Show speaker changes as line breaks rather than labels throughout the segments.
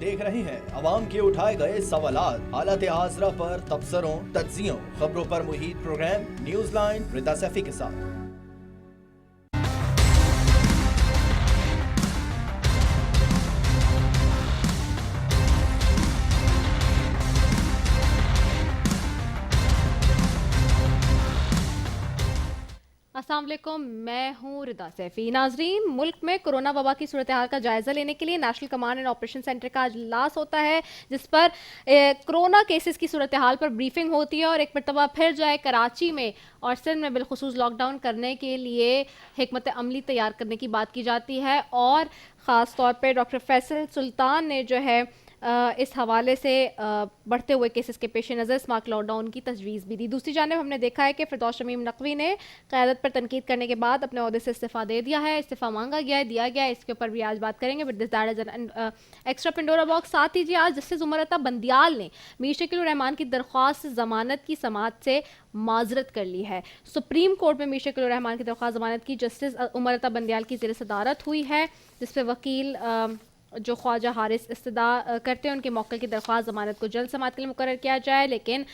देख रहे हैं अवाम के उठाए गए सवालात, हालत हाजरा पर तबसरों, तज्जियों, खबरों पर मुहित प्रोग्राम न्यूज लाइन रिदा सैफी के साथ।
अस्सलाम वालेकुम, मैं हूँ रिदा सैफी। नाजरीन, मुल्क में कोरोना वबा की सूरत हाल का जायज़ा लेने के लिए national command and operation centre का इजलास होता है, जिस पर कोरोना केसेस की सूरत हाल पर ब्रीफिंग होती है और एक मरतबा फिर जो है कराची में और सिंध में बिलखुसूस लॉकडाउन करने के लिए हिकमत अमली तैयार करने की बात की जाती है। और ख़ास तौर पर डॉक्टर फैसल सुल्तान ने जो है इस हवाले से बढ़ते हुए केसेस के पेश नज़र स्मार्ट लॉकडाउन की तजवीज़ भी दी। दूसरी जानब हमने देखा है कि फिरदौस शमीम नकवी ने क़यादत पर तनकीद करने के बाद अपने ओहदे से इस्तीफ़ा दे दिया है। इस्तीफ़ा मांगा गया है, दिया गया है, इसके ऊपर भी आज बात करेंगे। But this that is an extra Pandora box. साथ ही जी आज जस्टिस उमर अता बंदियाल ने मीर शकील उर रहमान की दरख्वास्त ज़मानत की समाअत से माजरत कर ली है। सुप्रीम कोर्ट में मीर शकील उर रहमान की दरख्वास्त ज़मानत की जस्टिस उमर अता बंदियाल की ज़ेर सदारत हुई है, जिस पर वकील जो ख्वाजा हारिस इस्तदा करते हैं उनके मौक़िल की दरख्वास्त ज़मानत को जल्द समाअत के लिए मुकर्रर किया जाए। लेकिन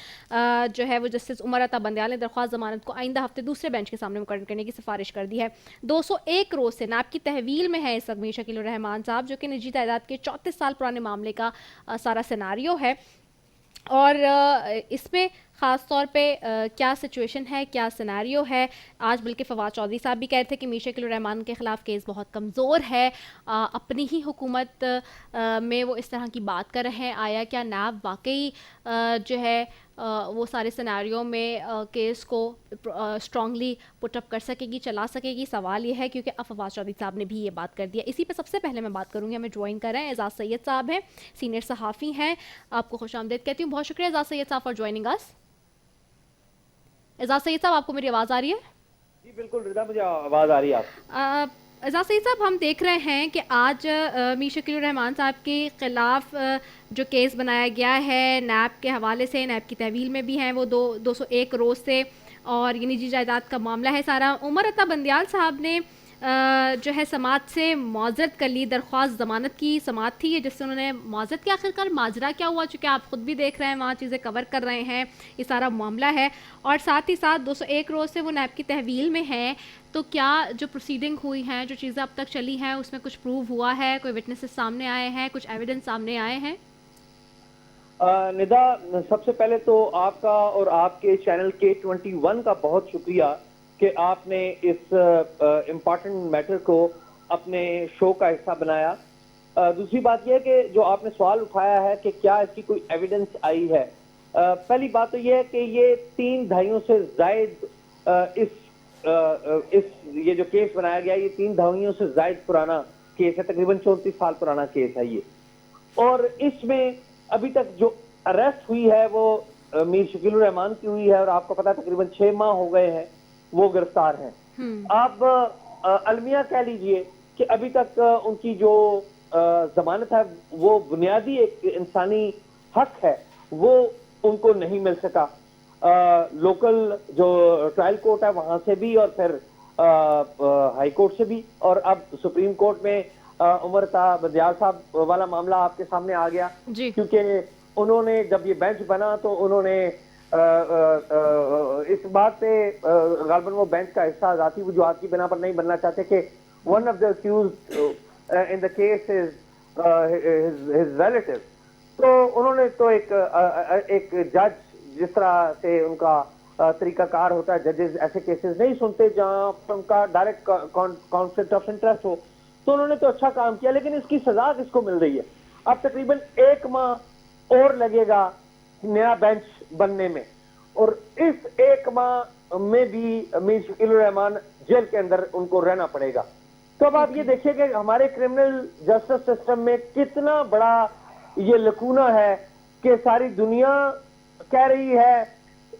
जो है वो जस्टिस उमर अता बंदियाल ने दरख्वास्त ज़मानत को आइंदा हफ्ते दूसरे बेंच के सामने मुकर्रर करने की सिफारिश कर दी है। 201 रोज़ से नैब की तहवील में है इस वक्त मीर शकील उर रहमान साहब, जो कि निजी तादाद के 34 साल पुराने मामले का सारा सिनारियो है। और इसमें ख़ास तौर पे क्या सिचुएशन है, क्या सिनेरियो है, आज बल्कि फवाद चौधरी साहब भी कह रहे थे कि मीर शकील उर रहमान के ख़िलाफ़ केस बहुत कमज़ोर है, अपनी ही हुकूमत में वो इस तरह की बात कर रहे हैं। आया क्या नैब वाकई जो है वो सारे सिनेरियो में केस को स्ट्रांगली पुटअप कर सकेगी, चला सकेगी? सवाल ये है, क्योंकि अब फवाद चौधरी साहब ने भी ये बात कर दिया। इसी पे सबसे पहले मैं बात करूँगी, हमें ज्वाइन कर रहे हैं एजाज़ सैयद साहब हैं, सीनियर सहाफ़ी हैं। आपको खुशामदीद कहती हूँ। बहुत शुक्रिया एजाज़ सैयद साहब फॉर ज्वाइनिंग अस। एजाज़ सैयद साहब, आपको मेरी आवाज़ आ रही है?
जी बिल्कुल रिदा, मुझे आवाज़ आ रही है आप।
एजाज़ सैयद साहब, हम देख रहे हैं कि आज मीर शकील उर रहमान साहब के ख़िलाफ़ जो केस बनाया गया है नैब के हवाले से, नैब की तहवील में भी हैं वो 201 रोज़ से, और ये निजी जायदाद का मामला है सारा। उमर अता बंदियाल साहब ने जो है समाअत से माजरत कर ली, दरख्वास्त ज़मानत की समाअत थी ये जिससे उन्होंने माजरत की। आखिरकार माजरा क्या हुआ, चूँकि आप ख़ुद भी देख रहे हैं, वहाँ चीज़ें कवर कर रहे हैं, ये सारा मामला है। और साथ ही साथ 201 रोज़ से वो नैब की तहवील में है, तो क्या जो प्रोसीडिंग हुई हैं, जो चीज़ें अब तक चली हैं, उसमें कुछ प्रूव हुआ है, कोई विटनेसेस सामने आए हैं, कुछ एविडेंस सामने आए हैं?
निदा, सबसे पहले तो आपका और आपके चैनल K21 का बहुत शुक्रिया कि आपने इस इम्पॉर्टेंट मैटर को अपने शो का हिस्सा बनाया। दूसरी बात यह है कि जो आपने सवाल उठाया है कि क्या इसकी कोई एविडेंस आई है, पहली बात तो यह है कि ये 3 दहाइयों से जायद ये जो केस बनाया गया, ये 3 दहाइयों से जायद पुराना केस है, तकरीबन 34 साल पुराना केस है ये। और इसमें अभी तक जो अरेस्ट हुई है वो मीर शकील उर रहमान की हुई है, और आपको पता है तकरीबन 6 माह हो गए हैं वो गिरफ्तार हैं। आप अलमिया कह लीजिए कि अभी तक उनकी जो जमानत है वो बुनियादी एक इंसानी हक है, वो उनको नहीं मिल सका। लोकल जो ट्रायल कोर्ट है वहां से भी, और फिर हाई कोर्ट से भी, और अब सुप्रीम कोर्ट में उमर अता बंदियाल साहब वाला मामला आपके सामने आ गया, क्योंकि उन्होंने जब ये बेंच बना तो उन्होंने इस बात पे गालबन वो बेंच का हिस्सा ज़ाती वजूहात की बिना पर नहीं बनना चाहते कि one of the accused in the case is his relative. तो उन्होंने तो एक जज, जिस तरह से उनका तरीकाकार होता है, जजेस ऐसे केसेस नहीं सुनते जहां उनका डायरेक्ट कॉन्फ्लिक्ट ऑफ इंटरेस्ट हो, तो उन्होंने तो अच्छा काम किया, लेकिन इसकी सजा किसको मिल रही है? अब तकरीबन 1 माह और लगेगा नया बेंच बनने में, और इस 1 माह में भी मीर शकील उर रहमान जेल के अंदर उनको रहना पड़ेगा। तो अब आप ये देखिए कि हमारे क्रिमिनल जस्टिस सिस्टम में कितना बड़ा ये लकूना है कि सारी दुनिया कह रही है,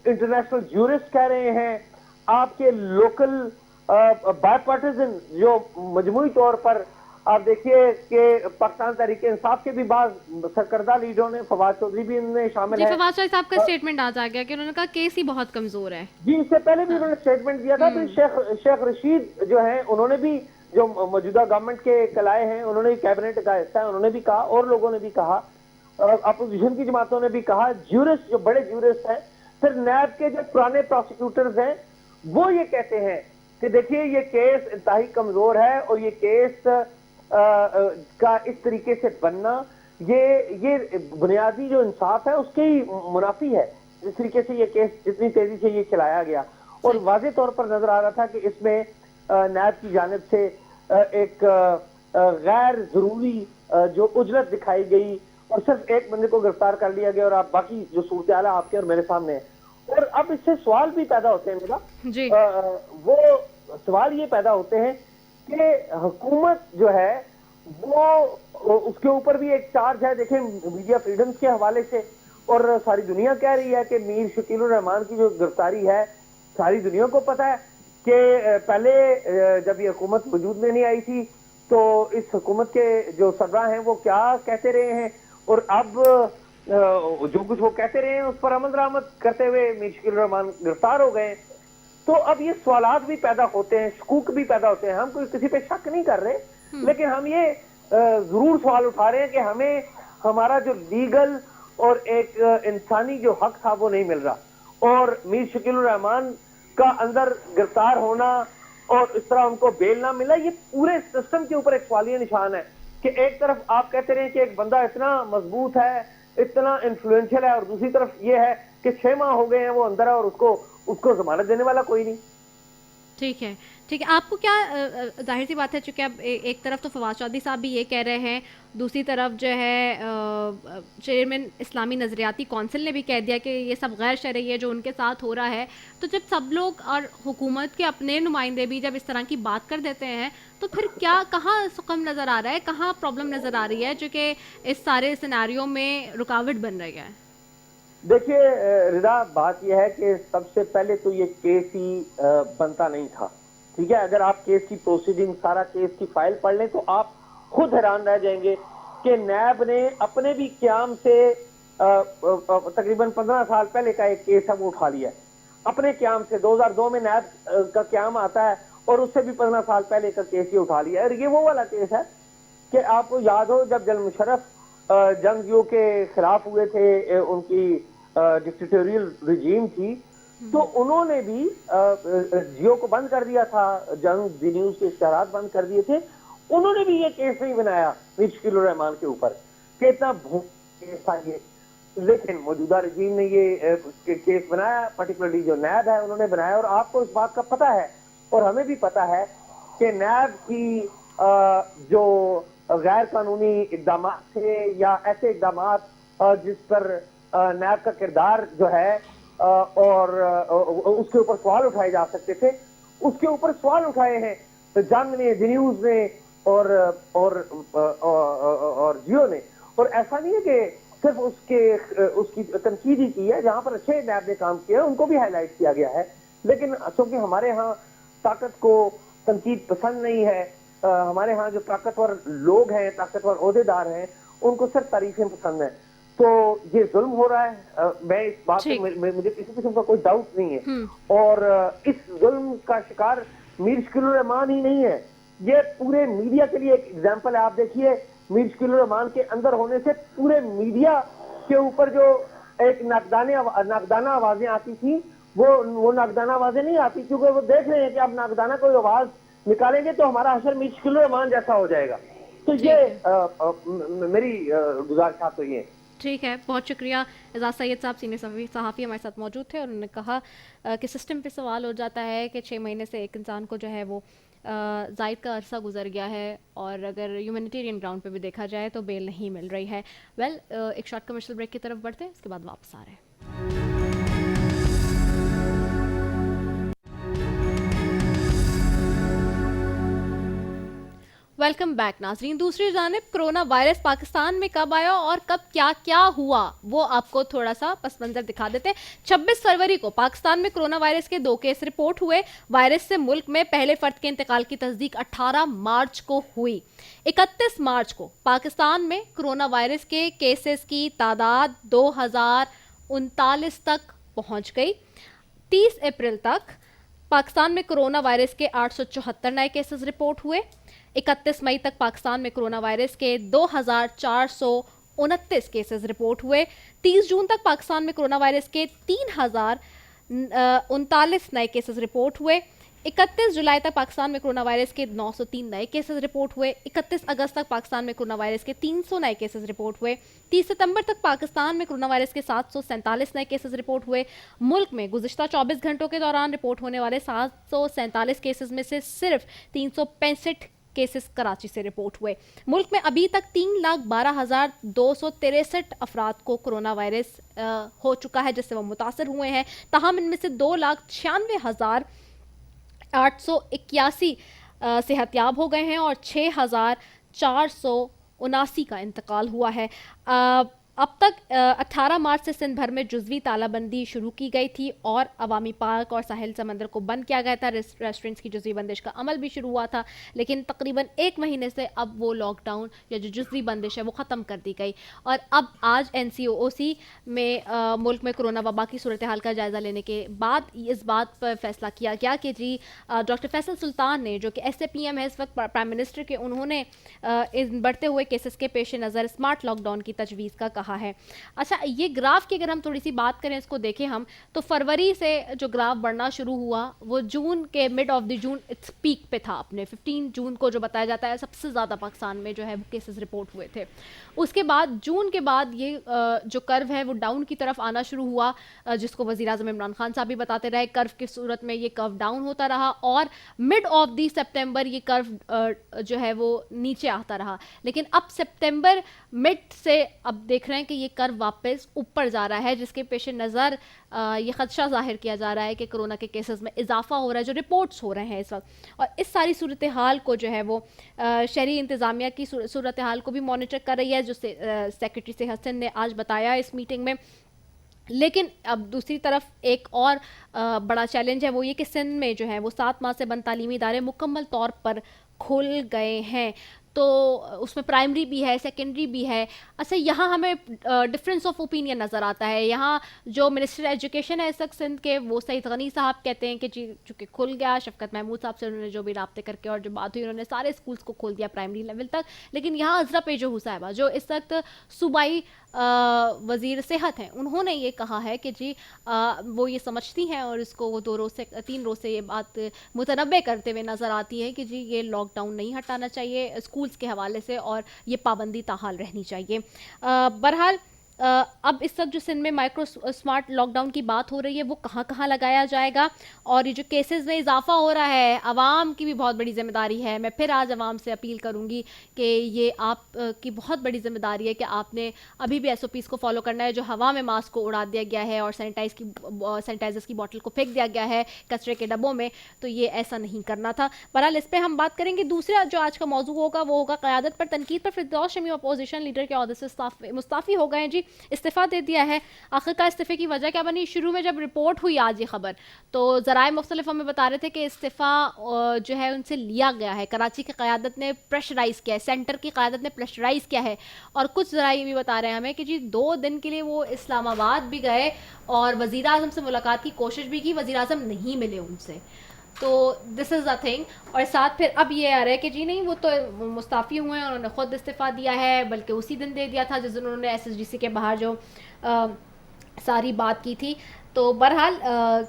इंटरनेशनल ज्यूरिस्ट कह रहे हैं, आपके लोकल बायपार्टिजन जो मजमूई तौर पर आप देखिए कि पाकिस्तान तहरीक इंसाफ के भी बाद सरकर्दा लीडरों ने, फवाद चौधरी भी इनमें शामिल है।
फवाद चौधरी साहब का स्टेटमेंट आज आ गया कि उन्होंने कहा केस ही बहुत कमजोर है।
जी, इससे पहले भी उन्होंने स्टेटमेंट दिया था। तो शेख रशीद जो है उन्होंने भी जो मौजूदा गवर्नमेंट के कलाए हैं, उन्होंने भी कैबिनेट का हिस्सा है, उन्होंने भी कहा और लोगों ने भी कहा, अपोजिशन की जमातों ने भी कहा, ज्यूरिस्ट जो बड़े ज्यूरिस्ट हैं, फिर नैब के जो पुराने प्रोसिक्यूटर्स हैं, वो ये कहते हैं कि देखिए ये केस इंतहाई कमजोर है और ये केस का इस तरीके से बनना ये बुनियादी जो इंसाफ है उसके ही मुनाफी है, जिस तरीके से ये केस जितनी तेजी से ये चलाया गया। और वाज़ेह तौर पर नजर आ रहा था कि इसमें नैब की जानिब से एक गैर जरूरी जो उजलत दिखाई गई और सिर्फ एक बंदे को गिरफ्तार कर लिया गया और आप बाकी जो सूरत हाल है आपके और मेरे सामने है। और अब इससे सवाल भी पैदा होते हैं मेरा
जी।
वो सवाल ये पैदा होते हैं कि हुकूमत जो है वो उसके ऊपर भी एक चार्ज है। देखें मीडिया फ्रीडम्स के हवाले से, और सारी दुनिया कह रही है कि मीर शकीलुर रहमान की जो गिरफ्तारी है, सारी दुनिया को पता है कि पहले जब ये हुकूमत वजूद में नहीं आई थी तो इस हुकूमत के जो सरबराह हैं वो क्या कहते रहे हैं, और अब जो कुछ वो कहते रहे हैं उस पर अमल दरामद करते हुए मीर शकीलुर रहमान गिरफ्तार हो गए। तो अब ये सवालात भी पैदा होते हैं, शकूक भी पैदा होते हैं। हम कोई किसी पे शक नहीं कर रहे, लेकिन हम ये जरूर सवाल उठा रहे हैं कि हमें हमारा जो लीगल और एक इंसानी जो हक था वो नहीं मिल रहा। और मीर शकीलुर रहमान का अंदर गिरफ्तार होना और इस तरह उनको बेल ना मिला, ये पूरे सिस्टम के ऊपर एक सवालिया निशान है कि एक तरफ आप कहते रहे कि एक बंदा इतना मजबूत है, इतना इन्फ्लुएंशियल है, और दूसरी तरफ ये है कि 6 माह हो गए हैं वो अंदर है और उसको जमानत देने वाला कोई नहीं।
ठीक है, ठीक है। आपको क्या जाहिर सी बात है, चूँकि अब एक तरफ तो फवाद चौधरी साहब भी ये कह रहे हैं, दूसरी तरफ जो है चेयरमैन इस्लामी नज़रियाती कौंसिल ने भी कह दिया कि ये सब गैर शरई है जो उनके साथ हो रहा है। तो जब सब लोग और हुकूमत के अपने नुमाइंदे भी जब इस तरह की बात कर देते हैं तो फिर क्या कहाँ सुकम नज़र आ रहा है, कहाँ प्रॉब्लम नज़र आ रही है जो कि इस सारे सिनेरियो में रुकावट बन रही है?
देखिए रिदा, बात यह है कि सबसे पहले तो ये केस ही बनता नहीं था, ठीक है। अगर आप केस की प्रोसीडिंग, सारा केस की फाइल पढ़ लें तो आप खुद हैरान रह जाएंगे कि नैब ने अपने भी क्याम से तकरीबन 15 साल पहले का एक केस है वो उठा लिया है अपने क्याम से। 2002 में नैब का क्याम आता है और उससे भी 15 साल पहले का केस ये उठा लिया है। और ये वो वाला केस है कि आपको याद हो जब जनरल मुशर्रफ जंगजूओं के खिलाफ हुए थे, उनकी डिक्टेटोरियल रिजीम थी, तो उन्होंने भी जियो को बंद कर दिया था, जंग दी न्यूज के इश्तिहारात बंद कर दिए थे। उन्होंने भी ये केस नहीं बनाया मीर शकीलुर रहमान के ऊपर कि इतना केस था ये, लेकिन मौजूदा रजीम ने ये केस बनाया, पर्टिकुलरली जो नैब है उन्होंने बनाया। और आपको इस बात का पता है और हमें भी पता है कि नैब की जो गैर कानूनी इकदाम थे या ऐसे इकदाम जिस पर नैब का किरदार जो है और उसके ऊपर सवाल उठाए जा सकते थे, उसके ऊपर सवाल उठाए हैं तो जंग ने, दी न्यूज ने और जियो ने। और ऐसा नहीं है कि सिर्फ उसकी तनकीद ही की है, जहां पर अच्छे नैब ने काम किया उनको भी हाईलाइट किया गया है। लेकिन क्योंकि हमारे यहाँ ताकत को तनकीद पसंद नहीं है, हमारे यहाँ जो ताकतवर लोग हैं, ताकतवर ओहदेदार हैं, उनको सिर्फ तारीफें पसंद है। तो ये जुल्म हो रहा है, मैं इस बात में मुझे किसी किस्म का कोई डाउट नहीं है। और इस जुल्म का शिकार मीर शकीलुर रहमान ही नहीं है, ये पूरे मीडिया के लिए एक एग्जाम्पल है। आप देखिए मीर शकीलुर रहमान के अंदर होने से पूरे मीडिया के ऊपर जो एक नाकदाना आवाजें आती थी वो नाकदाना आवाजें नहीं आती, क्योंकि वो देख रहे हैं कि अब नाकदाना कोई आवाज निकालेंगे तो हमारा हशर मीर शकीलुर रहमान जैसा हो जाएगा। तो ये मेरी गुजारिश तो ये।
ठीक है, बहुत शुक्रिया। एजाज सैयद साहब सीनियर सहाफ़ी हमारे साथ मौजूद थे और उन्होंने कहा कि सिस्टम पे सवाल हो जाता है कि 6 महीने से एक इंसान को जो है वो ज़ायद का अरसा गुजर गया है और अगर ह्यूमैनिटेरियन ग्राउंड पे भी देखा जाए तो बेल नहीं मिल रही है। एक शॉर्ट कमर्शियल ब्रेक की तरफ बढ़ते हैं, उसके बाद वापस आ रहे हैं। वेलकम बैक नाजरीन। दूसरी जानिब कोरोना वायरस पाकिस्तान में कब आया और कब क्या क्या हुआ वो आपको थोड़ा सा पस मंजर दिखा देते हैं। 26 फरवरी को पाकिस्तान में कोरोना वायरस के 2 केस रिपोर्ट हुए। वायरस से मुल्क में पहले फर्द के इंतकाल की तस्दीक 18 मार्च को हुई। 31 मार्च को पाकिस्तान में कोरोना वायरस के केसेस की तादाद 2039 तक पहुंच गई। 30 अप्रैल तक पाकिस्तान में कोरोना वायरस के 874 नए केसेस रिपोर्ट हुए। 31 मई तक पाकिस्तान में कोरोना वायरस के 2429 केसेस रिपोर्ट हुए। 30 जून तक पाकिस्तान में कोरोना वायरस के 3039 नए केसेस रिपोर्ट हुए। 31 जुलाई तक पाकिस्तान में कोरोना वायरस के 903 नए केसेस रिपोर्ट हुए। 31 अगस्त तक पाकिस्तान में कोरोना वायरस के 300 नए केसेस रिपोर्ट हुए। 30 सितंबर तक पाकिस्तान में कोरोना वायरस के 747 नए केसेस रिपोर्ट हुए। मुल्क में गुज़िश्ता 24 घंटों के दौरान रिपोर्ट होने वाले 747 केसेस में से सिर्फ 365 केसेस कराची से रिपोर्ट हुए। मुल्क में अभी तक 3,12,263 अफराद को कोरोना वायरस हो चुका है, जिससे वो मुतासर हुए हैं। ताहम इनमें से 2,96,881 सेहतयाब हो गए हैं और 6,479 का इंतकाल हुआ है। अब तक 18 मार्च से सिंध भर में जुज़वी तालाबंदी शुरू की गई थी और अवामी पार्क और साहिल समंदर को बंद किया गया था। रेस्टोरेंट्स की जुज़वी बंदिश का अमल भी शुरू हुआ था, लेकिन तकरीबन एक महीने से अब वो लॉकडाउन या जो जुज़वी बंदिश है वो ख़त्म कर दी गई। और अब आज NCOC में मुल्क में कोरोना वबा की सूरत हाल का जायज़ा लेने के बाद इस बात पर फैसला किया गया कि जी डॉक्टर फैसल सुल्तान ने, जो कि SAPM है इस वक्त प्राइम मिनिस्टर के, उन्होंने इन बढ़ते हुए केसेस के पेश नज़र स्मार्ट लॉकडाउन की तजवीज़ का कहा है। अच्छा, ये ग्राफ की अगर हम थोड़ी सी बात करें, इसको देखें हम, तो फरवरी से जो ग्राफ बढ़ना शुरू हुआ वो जून के mid of the June its peak पे था अपने। 15 जून को जो बताया जाता है सबसे ज़्यादा पाकिस्तान में जो है वो केसेस रिपोर्ट हुए थे। उसके बाद जून के बाद ये जो कर्व है वो डाउन की तरफ आना शुरू हुआ, जिसको वज़ीर आज़म इमरान खान साहब भी बताते रहे। कर्व की सूरत में ये कर्व डाउन होता रहा और मिड ऑफ दी सितंबर ये कर्व जो है वो नीचे आता रहा। लेकिन अब सितंबर मिड से अब देख रहे हैं कि ये कर्व वापस ऊपर जा रहा है, जिसके पेश नज़र ये खदशा जाहिर किया जा रहा है कि कोरोना के केसेस में इजाफा हो रहा है, जो रिपोर्ट्स हो रहे हैं इस वक्त। और इस सारी सूरत हाल को जो है वो शहरी इंतज़ामिया की सूरत हाल को भी मॉनिटर कर रही है, जो सेक्रेटरी सेहत सिंध ने आज बताया इस मीटिंग में। लेकिन अब दूसरी तरफ एक और बड़ा चैलेंज है, वो ये कि सिंध में जो है वो 7 माह से बंद तालीमी इदारे मुकम्मल तौर पर खुल गए हैं। तो उसमें प्राइमरी भी है, सेकेंडरी भी है। अच्छा, यहाँ हमें डिफरेंस ऑफ ओपिनियन नज़र आता है। यहाँ जो मिनिस्टर एजुकेशन है इस वक्त सिंध के, वो सईद गनी साहब कहते हैं कि जी चूँकि खुल गया, शफकत महमूद साहब से उन्होंने जो भी राब्ते करके और जो बात हुई, उन्होंने सारे स्कूल्स को खोल दिया प्राइमरी लेवल तक। लेकिन यहाँ अजरा पेजो साहिबा जो इस वक्त सूबाई वज़ीर सेहत हैं, उन्होंने ये कहा है कि जी वो ये समझती हैं और इसको वो 3 रोज़ से ये बात मुतनब्बे करते हुए नज़र आती है कि जी ये लॉकडाउन नहीं हटाना चाहिए स्कूल्स के हवाले से और ये पाबंदी ताहाल रहनी चाहिए। बहरहाल अब इस वक्त जो सिंध में माइक्रो स्मार्ट लॉकडाउन की बात हो रही है वो कहाँ कहाँ लगाया जाएगा, और ये जो केसेस में इजाफा हो रहा है, आवाम की भी बहुत बड़ी ज़िम्मेदारी है। मैं फिर आज आवाम से अपील करूँगी कि ये आप की बहुत बड़ी ज़िम्मेदारी है कि आपने अभी भी SOPs को फॉलो करना है। जो हवा में मास्क को उड़ा दिया गया है और सैनिटाइजर्स की बोतल को फेंक दिया गया है कचरे के डब्बों में, तो ये ऐसा नहीं करना था। बहरहाल इस पर हम बात करेंगे। दूसरा जो आज का मौजू होगा वो होगा क़यादत पर तनकीद पर। फिरदौस शमी अपोजिशन लीडर के ओहदे से मुस्ताफ़ी हो गए हैं जी, इस्तीफ़ा दे दिया है। आखिरकार इस्तीफ़े की वजह क्या बनी? शुरू में जब रिपोर्ट हुई आज ये खबर, तो ज़राए मुख्तलिफ हमें बता रहे थे कि इस्तीफ़ा जो है उनसे लिया गया है, कराची की क़यादत ने प्रेशराइज़ किया है, सेंटर की क़यादत ने प्रेशराइज़ किया है। और कुछ ज़राए ये भी बता रहे हैं हमें कि जी 2 दिन के लिए वो इस्लामाबाद भी गए और वज़ीर आज़म से मुलाकात की कोशिश भी की, वज़ीर आज़म नहीं मिले उनसे। तो दिस इज़ अ थिंग। और साथ फिर अब ये आ रहा है कि जी नहीं, वो तो मुस्ताफ़ी हुए हैं, उन्होंने ख़ुद इस्तीफ़ा दिया है, बल्कि उसी दिन दे दिया था जिस दिन उन्होंने SSGC के बाहर जो सारी बात की थी। तो बहरहाल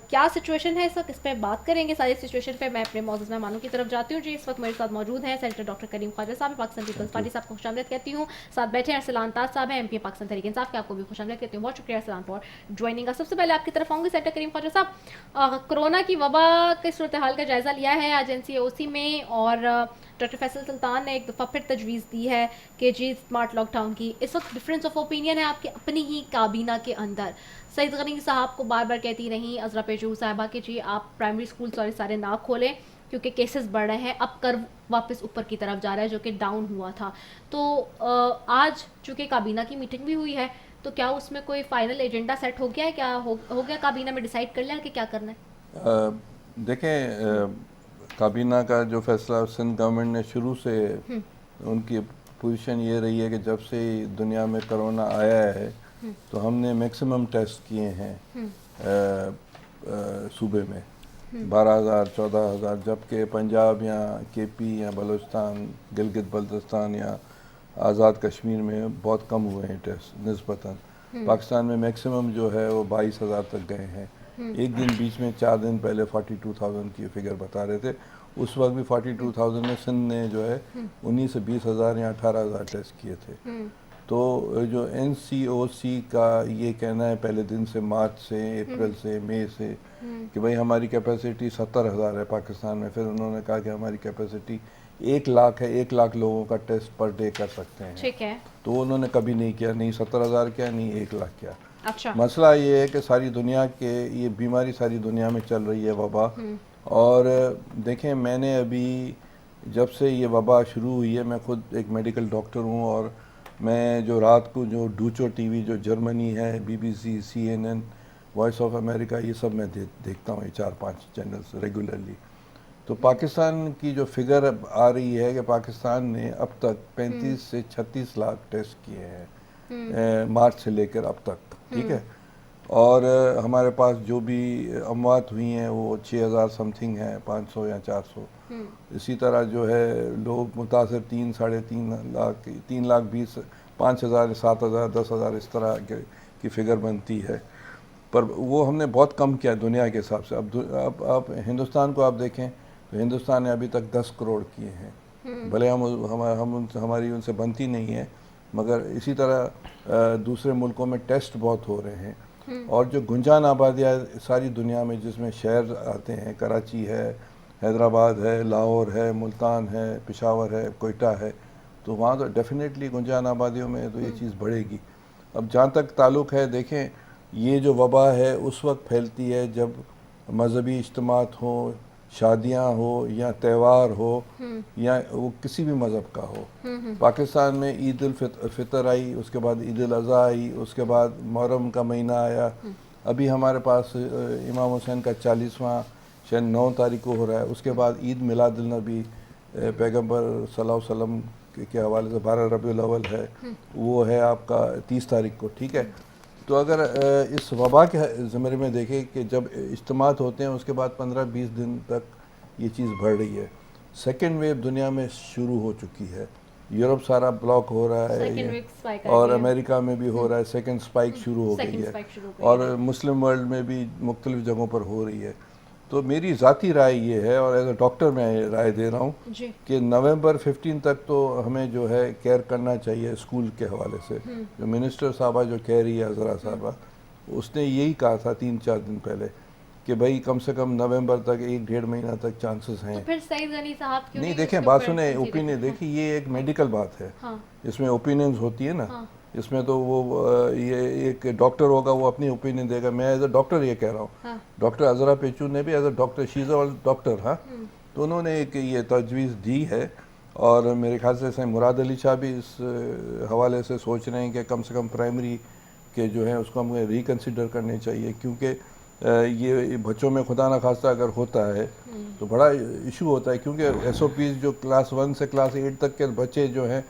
क्या सिचुएशन है इस वक्त, इस पर बात करेंगे। सारी सिचुएशन पे मैं अपने मौजूद मेहमानों की तरफ जाती हूँ जी। इस वक्त मेरे साथ मौजूद हैं सेनेटर डॉक्टर करीम ख्वाजा साहब, पाकिस्तान पीपल्स पार्टी साहब को खुशामदीद कहती हूँ। साथ बैठे हैं अरसलान ताज साहब हैं, MP पाकिस्तान तहरीक इंसाफ के, आपको भी खुशामदीद कहती हूँ। बहुत शुक्रिया अरसलान फॉर ज्वाइनिंग। सबसे पहले आपकी तरफ आऊँगी सेनेटर करीम ख्वाजा साहब, कोरोना की वबा के सूरत हाल का जायज़ा लिया है आज NCOC में, और डॉक्टर फैसल सुल्तान ने एक दफ़ा फिर तजवीज़ दी है कि जी स्मार्ट लॉकडाउन की। इस वक्त डिफरेंस ऑफ ओपिनियन है आपकी अपनी ही काबीना के अंदर। सईद गनी साहब को बार बार कहती रही अजरा पेजू साहिबा कि जी आप प्राइमरी स्कूल सारे ना खोलें क्योंकि केसेस बढ़ रहे हैं। अब कर्व वापस ऊपर की तरफ जा रहा है जो कि डाउन हुआ था। तो आज चूँकि काबीना की मीटिंग भी हुई है, तो क्या उसमें कोई फाइनल एजेंडा सेट हो गया है? क्या हो गया काबीना में डिसाइड कर लिया कि क्या करना है?
देखें, काबीना का जो फैसला सिंध गवर्नमेंट ने शुरू से, उनकी पोजीशन ये रही है कि जब से दुनिया में कोरोना आया है तो हमने मैक्सिमम टेस्ट किए हैं सूबे में, 12,000 14,000, جبکہ پنجاب یا کے پی یا بلوچستان گلگت بلتستان یا آزاد کشمیر میں بہت کم ہوئے ہیں ٹیسٹ نسبتاً. پاکستان میں میکسیمم جو ہے وہ 22,000 تک گئے ہیں. ایک دن بیچ میں 4 دن پہلے 42,000 کی فگر بتا رہے تھے. اس وقت بھی 42,000 میں سندھ نے جو ہے 19 سے 20,000 یا 18,000 ٹیسٹ کیے تھے. تو جو این سی او سی کا یہ کہنا ہے پہلے دن سے، مارچ سے، اپریل سے، مئی سے، کہ بھئی ہماری کیپیسٹی 70,000 ہے پاکستان میں. پھر انہوں نے کہا کہ ہماری کیپیسٹی 1 لاکھ ہے، 1 لاکھ لوگوں کا ٹیسٹ پر ڈے کر سکتے ہیں.
ٹھیک ہے.
تو انہوں نے کبھی نہیں کیا، نہیں 70,000 کیا، نہیں 1 لاکھ کیا.
اچھا.
مسئلہ یہ ہے کہ ساری دنیا کے یہ بیماری ساری دنیا میں چل رہی ہے، وبا. اور دیکھیں میں نے ابھی جب سے یہ وبا شروع ہوئی ہے، میں خود ایک میڈیکل ڈاکٹر ہوں، اور میں جو رات کو جو ڈوچو ٹی وی جو جرمنی ہے، B B C, C N N, Voice of America, یہ سب میں دیکھتا ہوں، یہ 4-5 چینلز ریگولرلی. تو پاکستان کی جو فگر آ رہی ہے کہ پاکستان نے اب تک 35 سے 36 لاکھ ٹیسٹ کیے ہیں مارچ سے لے کر اب تک. ٹھیک ہے. اور ہمارے پاس جو بھی اموات ہوئی ہیں وہ 6,000 سم تھنگ ہیں، 500 یا 400. اسی طرح جو ہے لوگ متاثر 3-3.5 لاکھ، 3,20,000، 5,000، 7,000، 10,000 اس طرح کی فگر بنتی ہے. پر وہ ہم نے بہت کم کیا دنیا کے حساب سے. اب ہندوستان کو آپ دیکھیں تو ہندوستان نے ابھی تک 10 کروڑ کیے ہیں. بھلے ہماری ان سے بنتی نہیں ہے، مگر اسی طرح دوسرے ملکوں میں ٹیسٹ بہت ہو رہے ہیں. اور جو گنجان آبادیاں ساری دنیا میں جس میں شہر آتے ہیں، کراچی ہے، حیدرآباد ہے، لاہور ہے، ملتان ہے، پشاور ہے، کوئٹہ ہے، تو وہاں تو ڈیفینیٹلی گنجان آبادیوں میں تو یہ چیز بڑھے گی. اب جہاں تک تعلق ہے، دیکھیں یہ جو وبا ہے اس وقت پھیلتی ہے جب مذہبی اجتماعات ہوں، شادیاں ہو، یا تہوار ہو، یا وہ کسی بھی مذہب کا ہو. پاکستان میں عید الفطر آئی، اس کے بعد عید الاضحیٰ آئی، اس کے بعد محرم کا مہینہ آیا. ابھی ہمارے پاس امام حسین کا 40واں شاید 9 تاریخ کو ہو رہا ہے. اس کے بعد عید میلاد النبی پیغمبر صلی اللہ علیہ وسلم کے حوالے سے 12 ربیع الاول ہے، وہ ہے آپ کا 30 تاریخ کو. ٹھیک ہے. تو اگر اس وبا کے زمرے میں دیکھیں کہ جب اجتماعات ہوتے ہیں اس کے بعد 15-20 دن تک یہ چیز بڑھ رہی ہے. سیکنڈ ویو دنیا میں شروع ہو چکی ہے. یورپ سارا بلاک ہو رہا ہے، اور امریکہ میں بھی ہو رہا ہے. سیکنڈ سپائک شروع ہو گئی ہے، اور مسلم ورلڈ میں بھی مختلف جگہوں پر ہو رہی ہے. تو میری ذاتی رائے یہ ہے، اور ایز اے ڈاکٹر میں رائے دے رہا ہوں کہ نومبر 15 تک تو ہمیں جو ہے کیئر کرنا چاہیے اسکول کے حوالے سے. جو منسٹر صاحبہ جو کہہ رہی ہے، عذرا صاحبہ، اس نے یہی کہا تھا 3-4 دن پہلے کہ بھائی کم سے کم نومبر تک 1-1.5 مہینہ تک چانسز ہیں.
پھر سعید غنی صاحب کیوں
نہیں دیکھیں، بات سنیں، اوپینین دیکھیں، یہ ایک میڈیکل بات ہے، اس میں اوپینینز ہوتی ہے نا. اس میں تو وہ یہ ایک ڈاکٹر ہوگا، وہ اپنی اوپینین دے گا. میں ایز اے ڈاکٹر یہ کہہ رہا ہوں، ڈاکٹر عذرا پیچو نے بھی as a doctor, she is a doctor, ہاں، تو انہوں نے ایک یہ تجویز دی ہے. اور میرے خیال سے مراد علی شاہ بھی اس حوالے سے سوچ رہے ہیں کہ کم سے کم پرائمری کے جو ہیں اس کو ہمیں ریکنسیڈر کرنے چاہیے، کیونکہ یہ بچوں میں خدا نخواستہ اگر ہوتا ہے تو بڑا ایشو ہوتا ہے. کیونکہ ایس او پیز جو کلاس 1 سے کلاس 8 تک کے بچے جو ہیں،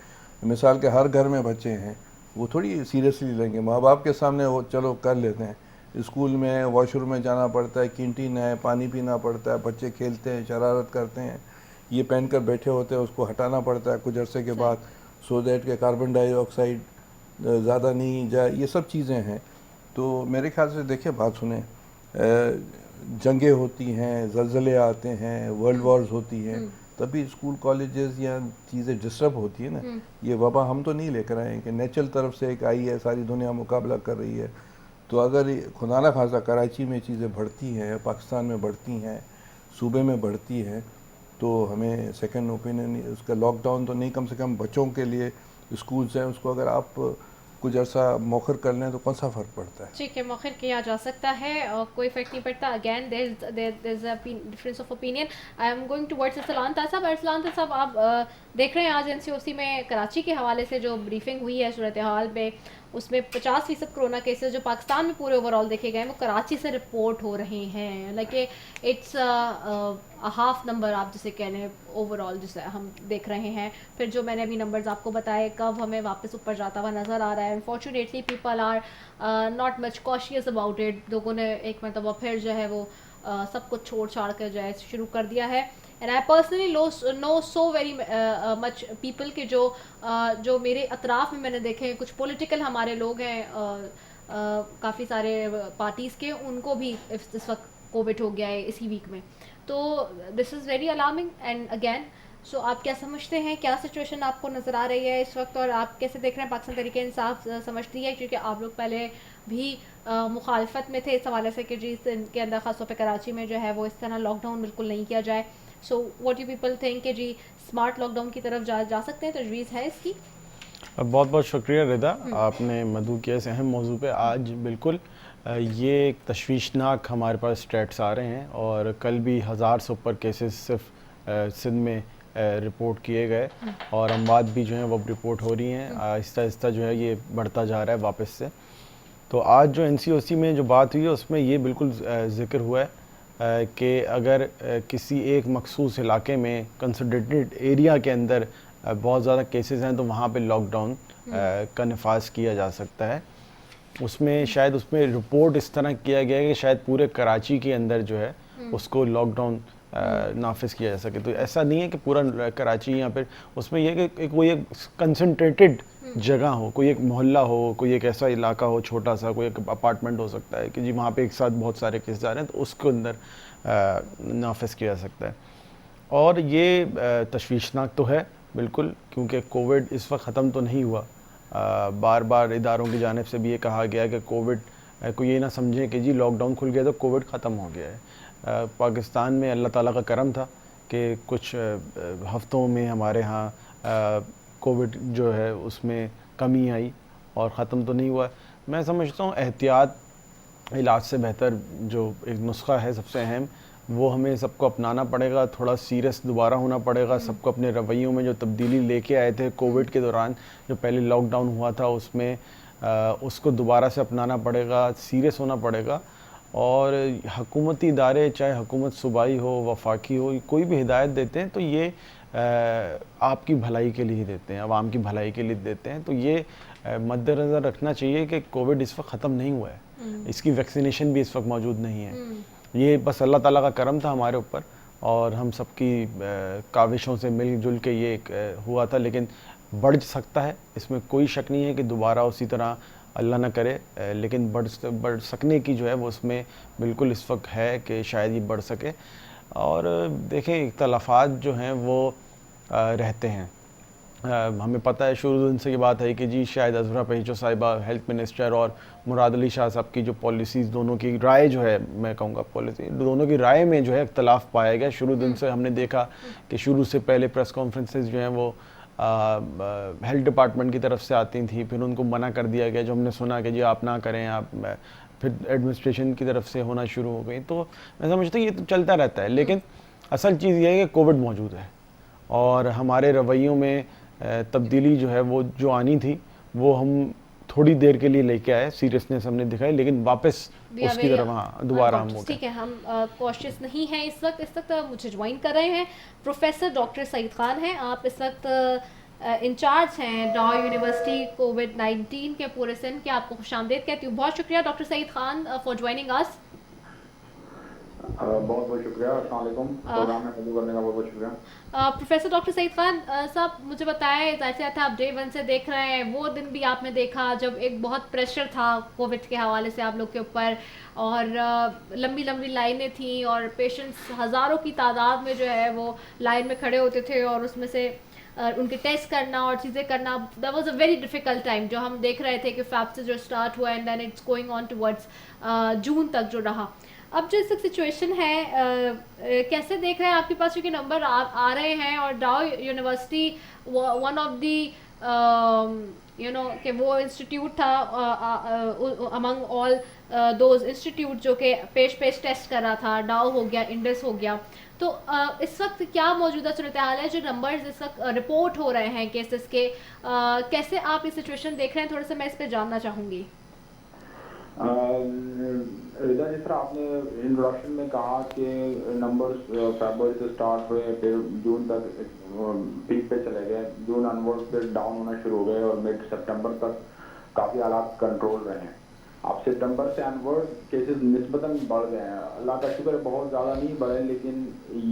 مثال کے ہر گھر میں بچے ہیں، وہ تھوڑی سیریسلی لیں گے. ماں باپ کے سامنے وہ چلو کر لیتے ہیں. اسکول میں واش روم میں جانا پڑتا ہے، کینٹین ہے، پانی پینا پڑتا ہے، بچے کھیلتے ہیں، شرارت کرتے ہیں، یہ پہن کر بیٹھے ہوتے ہیں، اس کو ہٹانا پڑتا ہے کچھ عرصے کے بعد، سو دیٹ کہ کاربن ڈائی آکسائڈ زیادہ نہیں جائے. یہ سب چیزیں ہیں. تو میرے خیال سے دیکھیں، بات سنیں، جنگیں ہوتی ہیں، زلزلے آتے ہیں، ورلڈ وارز ہوتی ہیں، تبھی اسکول کالجز یا چیزیں ڈسٹرب ہوتی ہیں نا. یہ وبا ہم تو نہیں لے کر آئے ہیں کہ نیچرل طرف سے ایک آئی ہے، ساری دنیا مقابلہ کر رہی ہے. تو اگر خدا نہ خواستہ کراچی میں چیزیں بڑھتی ہیں، پاکستان میں بڑھتی ہیں، صوبے میں بڑھتی ہیں، تو ہمیں سیکنڈ اوپینین اس کا لاک ڈاؤن تو نہیں، کم سے کم بچوں کے لیے اسکولز ہیں، اس کو اگر آپ کچھ عرصہ مؤخر کر لیں تو کون سا فرق پڑتا ہے؟
ٹھیک ہے، مؤخر کیا جا سکتا ہے اور کوئی فرق نہیں پڑتا. Again there is a difference of opinion. I am going towards Arslan Tahir sahib. Arslan Tahir صاحب، آپ دیکھ رہے ہیں آج این سی او سی میں کراچی کے حوالے سے جو بریفنگ ہوئی ہے صورتحال میں، اس میں 50% کرونا کیسز جو پاکستان میں پورے اوور آل دیکھے گئے ہیں وہ کراچی سے رپورٹ ہو رہے ہیں. لائک اٹس ہاف نمبر آپ جسے کہہ لیں اوور آل جسے ہم دیکھ رہے ہیں. پھر جو میں نے ابھی نمبرز آپ کو بتائے، کب ہمیں واپس اوپر جاتا ہوا نظر آ رہا ہے. Unfortunately people are not much conscious about it. لوگوں نے ایک مرتبہ پھر جو ہے وہ सब कुछ छोड़ छाड़ कर जो है शुरू कर दिया है. And I personally know so very much people के जो मेरे अतराफ़ में मैंने देखे हैं, कुछ पॉलिटिकल हमारे लोग हैं काफ़ी सारे पार्टीज़ के, उनको भी इस वक्त कोविड हो गया है इसी वीक में. तो this is very alarming. And again so आप क्या समझते हैं, क्या सिचुएशन आपको नज़र आ रही है इस वक्त, और आप कैसे देख रहे हैं पाकिस्तान तहरीक इंसाफ समझती है, क्योंकि आप लोग पहले भी मुखालफत में थे इस हवाले से कि जी इनके अंदर ख़ासतौर पे कराची में जो है वो इस तरह लॉकडाउन बिल्कुल नहीं किया जाए. So what you people think कि जी स्मार्ट लॉकडाउन की तरफ जा सकते हैं, तजवीज़ है इसकी?
बहुत बहुत शुक्रिया रिदा, आपने मधु के इस अहम मौजू पे आज बिल्कुल ये एक तशवीशनाक हमारे पास स्टेट्स आ रहे हैं, और कल भी 1000 से ऊपर केसेस सिर्फ सिंध में रिपोर्ट किए गए, और अमवात भी जो हैं वो रिपोर्ट हो रही हैं. आहिस्ता आहिस्ता जो है ये बढ़ता जा रहा है वापस से. तो आज जो NCOC में जो बात हुई है उसमें ये बिल्कुल ज़िक्र हुआ है कि अगर किसी एक मखसूस इलाके में कंसोलिडेटेड एरिया के अंदर बहुत ज़्यादा केसेस हैं तो वहाँ पे लॉकडाउन का नफाज किया जा सकता है. उसमें शायद उसमें रिपोर्ट इस तरह किया गया है कि शायद पूरे कराची के अंदर जो है उसको लॉकडाउन नाफिज किया जा सके. तो ऐसा नहीं है कि पूरा कराची या फिर उसमें यह कि कोई एक कंसनट्रेटेड जगह हो, कोई एक मोहल्ला हो, कोई एक ऐसा इलाका हो छोटा सा, कोई एक अपार्टमेंट हो सकता है कि जी वहाँ पे एक साथ बहुत सारे केस जा रहे हैं, तो उसके अंदर नाफिज किया जा सकता है. और ये तशवीशनाक तो है बिल्कुल, क्योंकि कोविड इस वक्त ख़त्म तो नहीं हुआ. बार बार इदारों की जानिब से भी ये कहा गया कि कोविड को ये ना समझें कि जी लॉकडाउन खुल गया तो कोविड ख़त्म हो गया है. पाकिस्तान में अल्लाह ताला का करम था कि कुछ हफ्तों में हमारे यहाँ कोविड जो है उसमें कमी आई और ख़त्म तो नहीं हुआ. मैं समझता हूँ एहतियात इलाज से बेहतर जो एक नुस्खा है सबसे अहम, वो हमें सबको अपनाना पड़ेगा. थोड़ा सीरियस दोबारा होना पड़ेगा, सबको अपने रवैयों में जो तब्दीली लेके आए थे कोविड के दौरान, जो पहले लॉकडाउन हुआ था उसमें उसको दोबारा से अपनाना पड़ेगा, सीरियस होना पड़ेगा. और हुकूमती इदारे, चाहे हुकूमत सूबाई हो, वफाकी हो, कोई भी हिदायत देते हैं तो ये आपकी भलाई के लिए ही देते हैं, आवाम की भलाई के लिए देते हैं. तो ये मद्देनज़र रखना चाहिए कि कोविड इस वक्त ख़त्म नहीं हुआ है, इसकी वैक्सीनेशन भी इस वक्त मौजूद नहीं है. ये बस अल्लाह ताला का करम था हमारे ऊपर, और हम सबकी काविशों से मिलजुल के ये हुआ था. लेकिन बढ़ सकता है, इसमें कोई शक नहीं है कि दोबारा उसी तरह अल्लाह ना करे, लेकिन बढ़ सकने की जो है वो उसमें बिल्कुल इस वक्त है कि शायद ये बढ़ सके. और देखें इख्तलाफात जो हैं वो रहते हैं. हमें पता है शुरू दिन से ये बात है कि जी शायद अज़हरा पहीचो साहिबा हेल्थ मिनिस्टर और मुराद अली शाह साहब की जो पॉलिसीज़, दोनों की राय जो है, मैं कहूँगा पॉलिसी, दोनों की राय में जो है इख्तलाफ पाया गया. शुरू दिन से हमने देखा कि शुरू से पहले प्रेस कॉन्फ्रेंसेस जो हैं वो हेल्थ डिपार्टमेंट की तरफ से आती थी, फिर उनको मना कर दिया गया, जो हमने सुना कि जी आप ना करें, आप फिर एडमिनिस्ट्रेशन की तरफ से होना शुरू हो गई. तो मैं समझता हूँ ये तो चलता रहता है. लेकिन असल चीज़ ये है कि कोविड मौजूद है और हमारे रवैयों में तब्दीली जो है वो जो आनी थी वो हम थोड़ी देर के लिए लेके आए, सीरियसनेस हमने दिखाई, लेकिन वापस उसकी तरफ दोबारा हम हो गए.
ठीक है, हम कॉशियस नहीं हैं इस वक्त मुझे ज्वाइन कर रहे हैं प्रोफेसर डॉक्टर सईद खान हैं. आप इस वक्त इंचार्ज हैं डॉ यूनिवर्सिटी कोविड-19 के पूरे सिंध के. आपको खुशामदीद कहती हूँ. बहुत शुक्रिया doctor Saeed Khan for joining us.
बहुत बहुत शुक्रिया. अस्सलाम वालेकुम. प्रोग्राम में मौजूद करने का बहुत बहुत शुक्रिया.
प्रोफेसर डॉक्टर सईद खान साहब, मुझे बताएं, जैसे था आप डे 1 से देख रहे हैं, वो दिन भी आपने देखा जब एक बहुत प्रेशर था कोविड के हवाले से आप लोग के ऊपर, और लंबी लंबी लाइनें थी और पेशेंट्स हज़ारों की तादाद में जो है वो लाइन में खड़े होते थे, और उसमें से उनके टेस्ट करना और चीज़ें करना, that was a very difficult time जो हम देख रहे थे कि फैब से जो स्टार्ट हुआ and then it's going on towards June तक जो रहा. अब जो इस सिचुएशन है कैसे देख रहे हैं आपके पास, क्योंकि नंबर आ रहे हैं, और डाउ यूनिवर्सिटी वन ऑफ दी कि वो इंस्टीट्यूट था अमंग ऑल दोज इंस्टीट्यूट जो कि पेश टेस्ट कर रहा था. डाउ हो गया, इंडस हो गया. तो इस वक्त क्या मौजूदा सूरत हाल है, जो नंबर्स इस वक्त रिपोर्ट हो रहे हैं केसेस के, कैसे आप ये सिचुएशन देख रहे हैं, थोड़ा सा मैं इस पर जानना चाहूँगी.
रिदा, जिस तरह आपने इंट्रोडक्शन में कहा कि नंबर्स फरवरी से स्टार्ट हुए, फिर जून तक पीक पे चले गए, जून अनवर्ड फिर डाउन होना शुरू हो गए और मिड सितंबर तक काफ़ी हालात कंट्रोल रहे हैं. अब सितंबर से अनवर्ड केसेस निस्बतन बढ़ गए हैं, अल्लाह का शुक्र है बहुत ज़्यादा नहीं बढ़े, लेकिन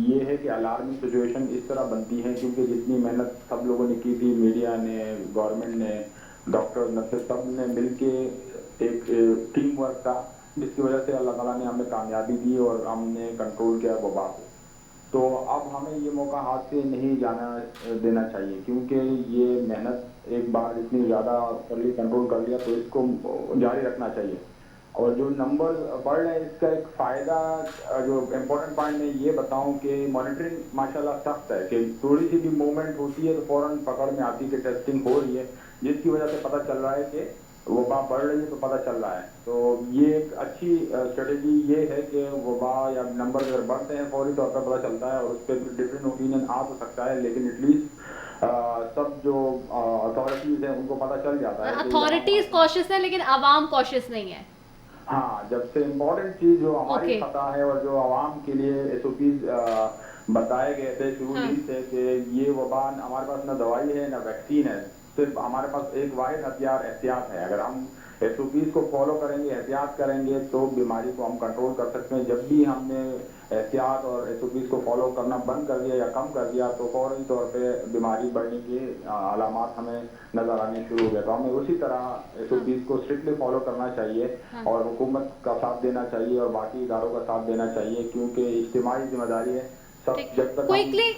ये है कि अलार्मिंग सिचुएशन इस तरह बनती है क्योंकि जितनी मेहनत सब लोगों ने की थी, मीडिया ने, गवर्नमेंट ने, डॉक्टर नर्सेज सब ने मिल के एक टीम वर्क था, जिसकी वजह से अल्लाह ताला ने हमें कामयाबी दी और हमने कंट्रोल किया वबा को। तो अब हमें ये मौका हाथ से नहीं जाना देना चाहिए क्योंकि ये मेहनत एक बार इतनी ज़्यादा कर ली, कंट्रोल कर लिया, तो इसको जारी रखना चाहिए। और जो नंबर बढ़ रहे हैं इसका एक फ़ायदा, जो इम्पोर्टेंट पॉइंट मैं ये बताऊं कि मॉनिटरिंग माशाल्लाह सख्त है कि थोड़ी सी भी मूवमेंट होती है तो फ़ौरन पकड़ में आती है कि टेस्टिंग हो रही है, जिसकी वजह से पता चल रहा है कि वबा बढ़ रही है, तो पता चल रहा है। तो ये एक अच्छी स्ट्रेटेजी ये है कि वबा या नंबर अगर बढ़ते हैं फौरी तौर पर पता चलता है और उस पर डिफरेंट ओपिनियन आ तो सकता है, लेकिन एटलीस्ट सब जो अथॉरिटीज़ हैं उनको पता चल जाता है।
अथॉरिटीज कॉशियस है लेकिन आवाम कॉशियस नहीं है।
हाँ, जब से इम्पोर्टेंट चीज़ जो हमारी पता है और जो आवाम के लिए SOPs बताए गए थे शुरू ही से कि ये वबा हमारे पास न दवाई है न वैक्सीन है, सिर्फ हमारे पास एक वाहिद हथियार एहतियात है। अगर हम SOPs को फॉलो करेंगे, एहतियात करेंगे, तो बीमारी को हम कंट्रोल कर सकते हैं। जब भी हमने एहतियात और SOPs को फॉलो करना बंद कर दिया या कम कर दिया तो फौरी तौर पे बीमारी बढ़ने के अलामात हमें नजर आने शुरू हो गए। तो हमें उसी तरह SOPs को स्ट्रिक्टली फॉलो करना चाहिए और हुकूमत का साथ देना चाहिए और बाकी इदारों का साथ देना चाहिए, क्योंकि इज्तिमाई जिम्मेदारी है।
क्विकली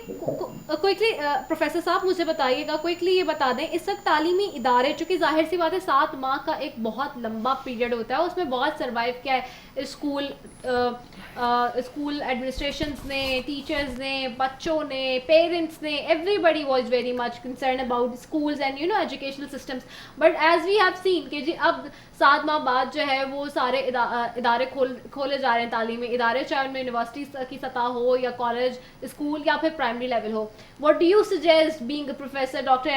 प्रोफेसर साहब मुझे बताइएगा, क्विकली ये बता दें, इस वक्त तालीमी इदारे, चूँकि जाहिर सी बात है 7 माह का एक बहुत लंबा पीरियड होता है, उसमें बहुत सर्वाइव किया है स्कूल एडमिनिस्ट्रेशंस ने, टीचर्स ने, बच्चों ने, पेरेंट्स ने, everybody was very much concern about schools and educational systems. But as we have seen कि जी अब 7 माह बाद जो है वो सारे इदारे खोले जा रहे हैं, तालीमी इदारे, चाहे उनमें यूनिवर्सिटी की सतह हो या कॉलेज, स्कूल या फिर प्राइमरी लेवल हो। What do you suggest being a professor, doctor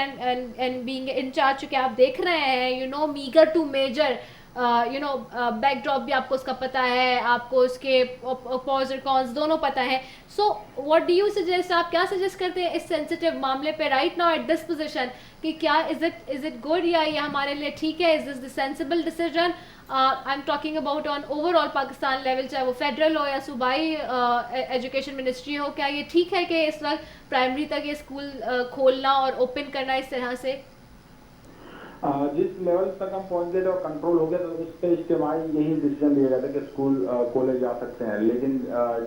and being in charge, चूँकि आप देख रहे हैं मीगर टू मेजर बैकड्रॉप भी आपको उसका पता है, आपको उसके प्रोज और कॉन्स दोनों पता है। So what do you suggest, आप क्या सजेस्ट करते हैं इस सेंसिटिव मामले पे right now at this position, कि क्या इज इट गुड या ये हमारे लिए ठीक है, is this the sensible decision? I am talking about on overall Pakistan level, चाहे वो फेडरल हो या सूबाई एजुकेशन मिनिस्ट्री हो, क्या ये ठीक है कि इस वक्त प्राइमरी तक ये स्कूल खोलना और ओपन करना इस तरह से?
जिस लेवल तक हम पहुंच गए थे और कंट्रोल हो गया तो उस पर इज्तिमाई यही डिसीजन लिया गया था कि स्कूल खोले जा सकते हैं, लेकिन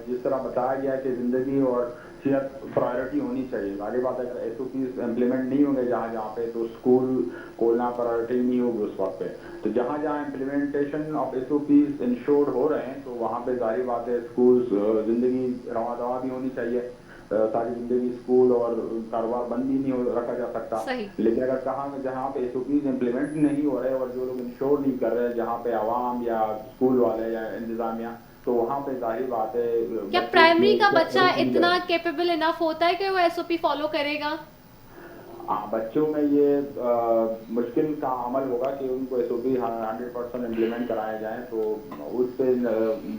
जिस तरह बताया गया कि ज़िंदगी और सेहत प्रायोरिटी होनी चाहिए। वाली बात है, अगर SOPs इम्प्लीमेंट नहीं होंगे जहाँ पे, तो स्कूल खोलना प्रायोरिटी नहीं होगी उस वक्त पे। तो जहाँ इम्प्लीमेंटेशन ऑफ SOPs इंश्योर्ड हो रहे हैं तो वहाँ पे जाहिर बात है स्कूल ज़िंदगी रवा दवा भी होनी चाहिए। सारी जिंदगी स्कूल और कारोबार बंद भी नहीं रखा जा सकता, लेकिन अगर जहाँ पे SOPs इम्प्लीमेंट नहीं हो रहे और जो लोग इंश्योर नहीं कर रहे, जहाँ पे आवाम या स्कूल वाले या इंतजामिया, तो वहाँ पे जाहिर बात है
क्या प्राइमरी का बच्चा इतना कैपेबल इनफ होता है कि वो SOP फॉलो करेगा?
बच्चों में ये मुश्किल का अमल होगा कि उनको SOP 100% इम्प्लीमेंट कराए जाएं, तो उस पर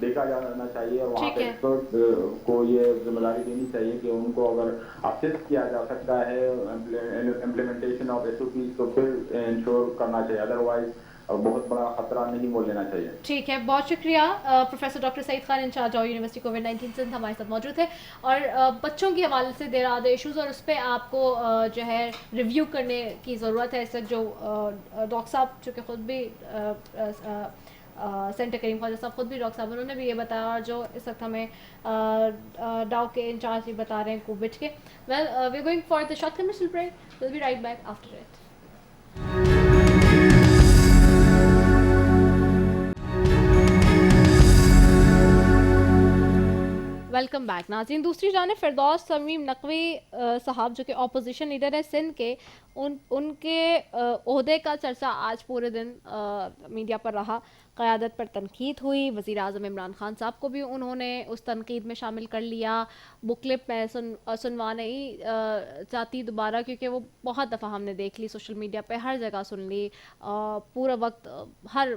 देखा जाना चाहिए और वहाँ पे एक्सपर्ट को ये जिम्मेदारी देनी चाहिए कि उनको अगर असिस्ट किया जा सकता है इम्प्लीमेंटेशन ऑफ SOP तो फिर इंश्योर करना चाहिए, अदरवाइज बहुत बड़ा खतरा नहीं बोल लेना चाहिए।
ठीक है, बहुत शुक्रिया। Professor doctor Saeed Khan in charge all university कोविड-19 सिंध हमारे साथ मौजूद थे और बच्चों के हवाले से देर आधे इशूज़ और उस पर आपको जो है रिव्यू करने की ज़रूरत है। इस वक्त जो डॉक्टर साहब चूँकि ख़ुद भी सेंटर करीम ख्वाजा साहब खुद भी डॉक्टर साहब, उन्होंने भी ये बताया और जो इस वक्त हमें डाउ के इंचार्ज भी बता रहे हैं कोविड के। Well we are going for the short commercial break, will be right back after it. Welcome back नाज़रीन। दूसरी जानिब फिरदौस तमीम नकवी साहब जो कि अपोजिशन लीडर है सिंध के, उनके ओहदे का चर्चा आज पूरे दिन मीडिया पर रहा। क़यादत पर तनकीद हुई, वज़ीर आज़म इमरान खान साहब को भी उन्होंने उस तनकीद में शामिल कर लिया। बुकलिप में सुनवा नहीं चाहती दोबारा, क्योंकि वो बहुत दफ़ा हमने देख ली सोशल मीडिया पे, हर जगह सुन ली, पूरा वक्त हर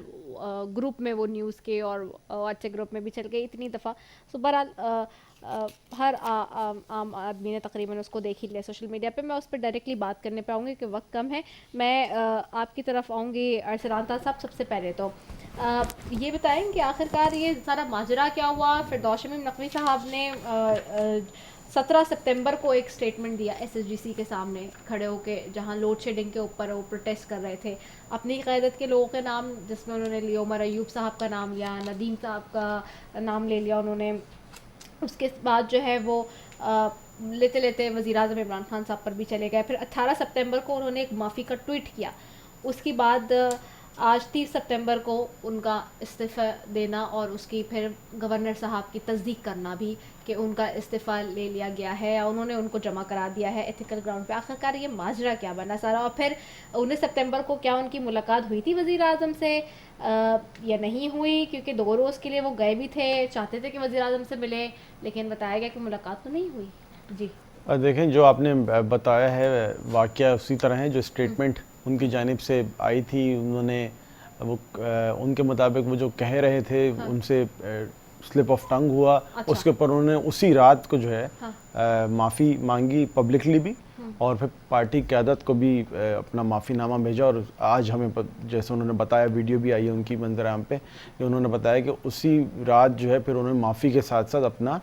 ग्रुप में वो न्यूज़ के और व्हाट्सएप ग्रुप में भी चल गई इतनी दफ़ा। सो बहरहाल हर आम आदमी ने तकरीबन उसको देख ही लिया सोशल मीडिया पे। मैं उस पर डायरेक्टली बात करने पे आऊँगी कि वक्त कम है। मैं आपकी तरफ आऊँगी अरसलान साहब सबसे पहले। तो یہ بتائیں کہ آخرکار یہ سارا ماجرا کیا ہوا؟ فردوس شمیم نقوی صاحب نے 17 سپتمبر کو ایک سٹیٹمنٹ دیا SSGC کے سامنے کھڑے ہو کے، جہاں لوڈ شیڈنگ کے اوپر وہ پروٹیسٹ کر رہے تھے، اپنی قیادت کے لوگوں کے نام جس میں انہوں نے عمر ایوب صاحب کا نام لیا، ندیم صاحب کا نام لے لیا انہوں نے. اس کے بعد جو ہے وہ لیتے لیتے وزیر اعظم عمران خان صاحب پر بھی چلے گئے. پھر 18 سپتمبر کو انہوں نے ایک معافی کا ٹویٹ کیا. اس کے بعد آج 30 سپتمبر کو ان کا استعفی دینا اور اس کی پھر گورنر صاحب کی تصدیق کرنا بھی کہ ان کا استعفیٰ لے لیا گیا ہے اور انہوں نے ان کو جمع کرا دیا ہے ایتھیکل گراؤنڈ پہ. آخرکار یہ ماجرا کیا بنا سارا؟ اور پھر 19 سپتمبر کو کیا ان کی ملاقات ہوئی تھی وزیر اعظم سے یا نہیں ہوئی؟ کیونکہ 2 روز کے لیے وہ گئے بھی تھے، چاہتے تھے کہ وزیر اعظم سے ملیں، لیکن بتایا گیا کہ ملاقات تو نہیں ہوئی. جی
دیکھیں، جو آپ نے بتایا ہے واقعہ اسی طرح ہے. جو اسٹیٹمنٹ ان کی جانب سے آئی تھی، انہوں نے وہ ان کے مطابق وہ جو کہہ رہے تھے ان سے سلپ آف ٹنگ ہوا. اس کے اوپر انہوں نے اسی رات کو جو ہے معافی مانگی پبلکلی بھی، اور پھر پارٹی قیادت کو بھی اپنا معافی نامہ بھیجا. اور آج ہمیں جیسے انہوں نے بتایا، ویڈیو بھی آئی ہے ان کی منظر عام پہ، کہ انہوں نے بتایا کہ اسی رات جو ہے پھر انہوں نے معافی کے ساتھ ساتھ اپنا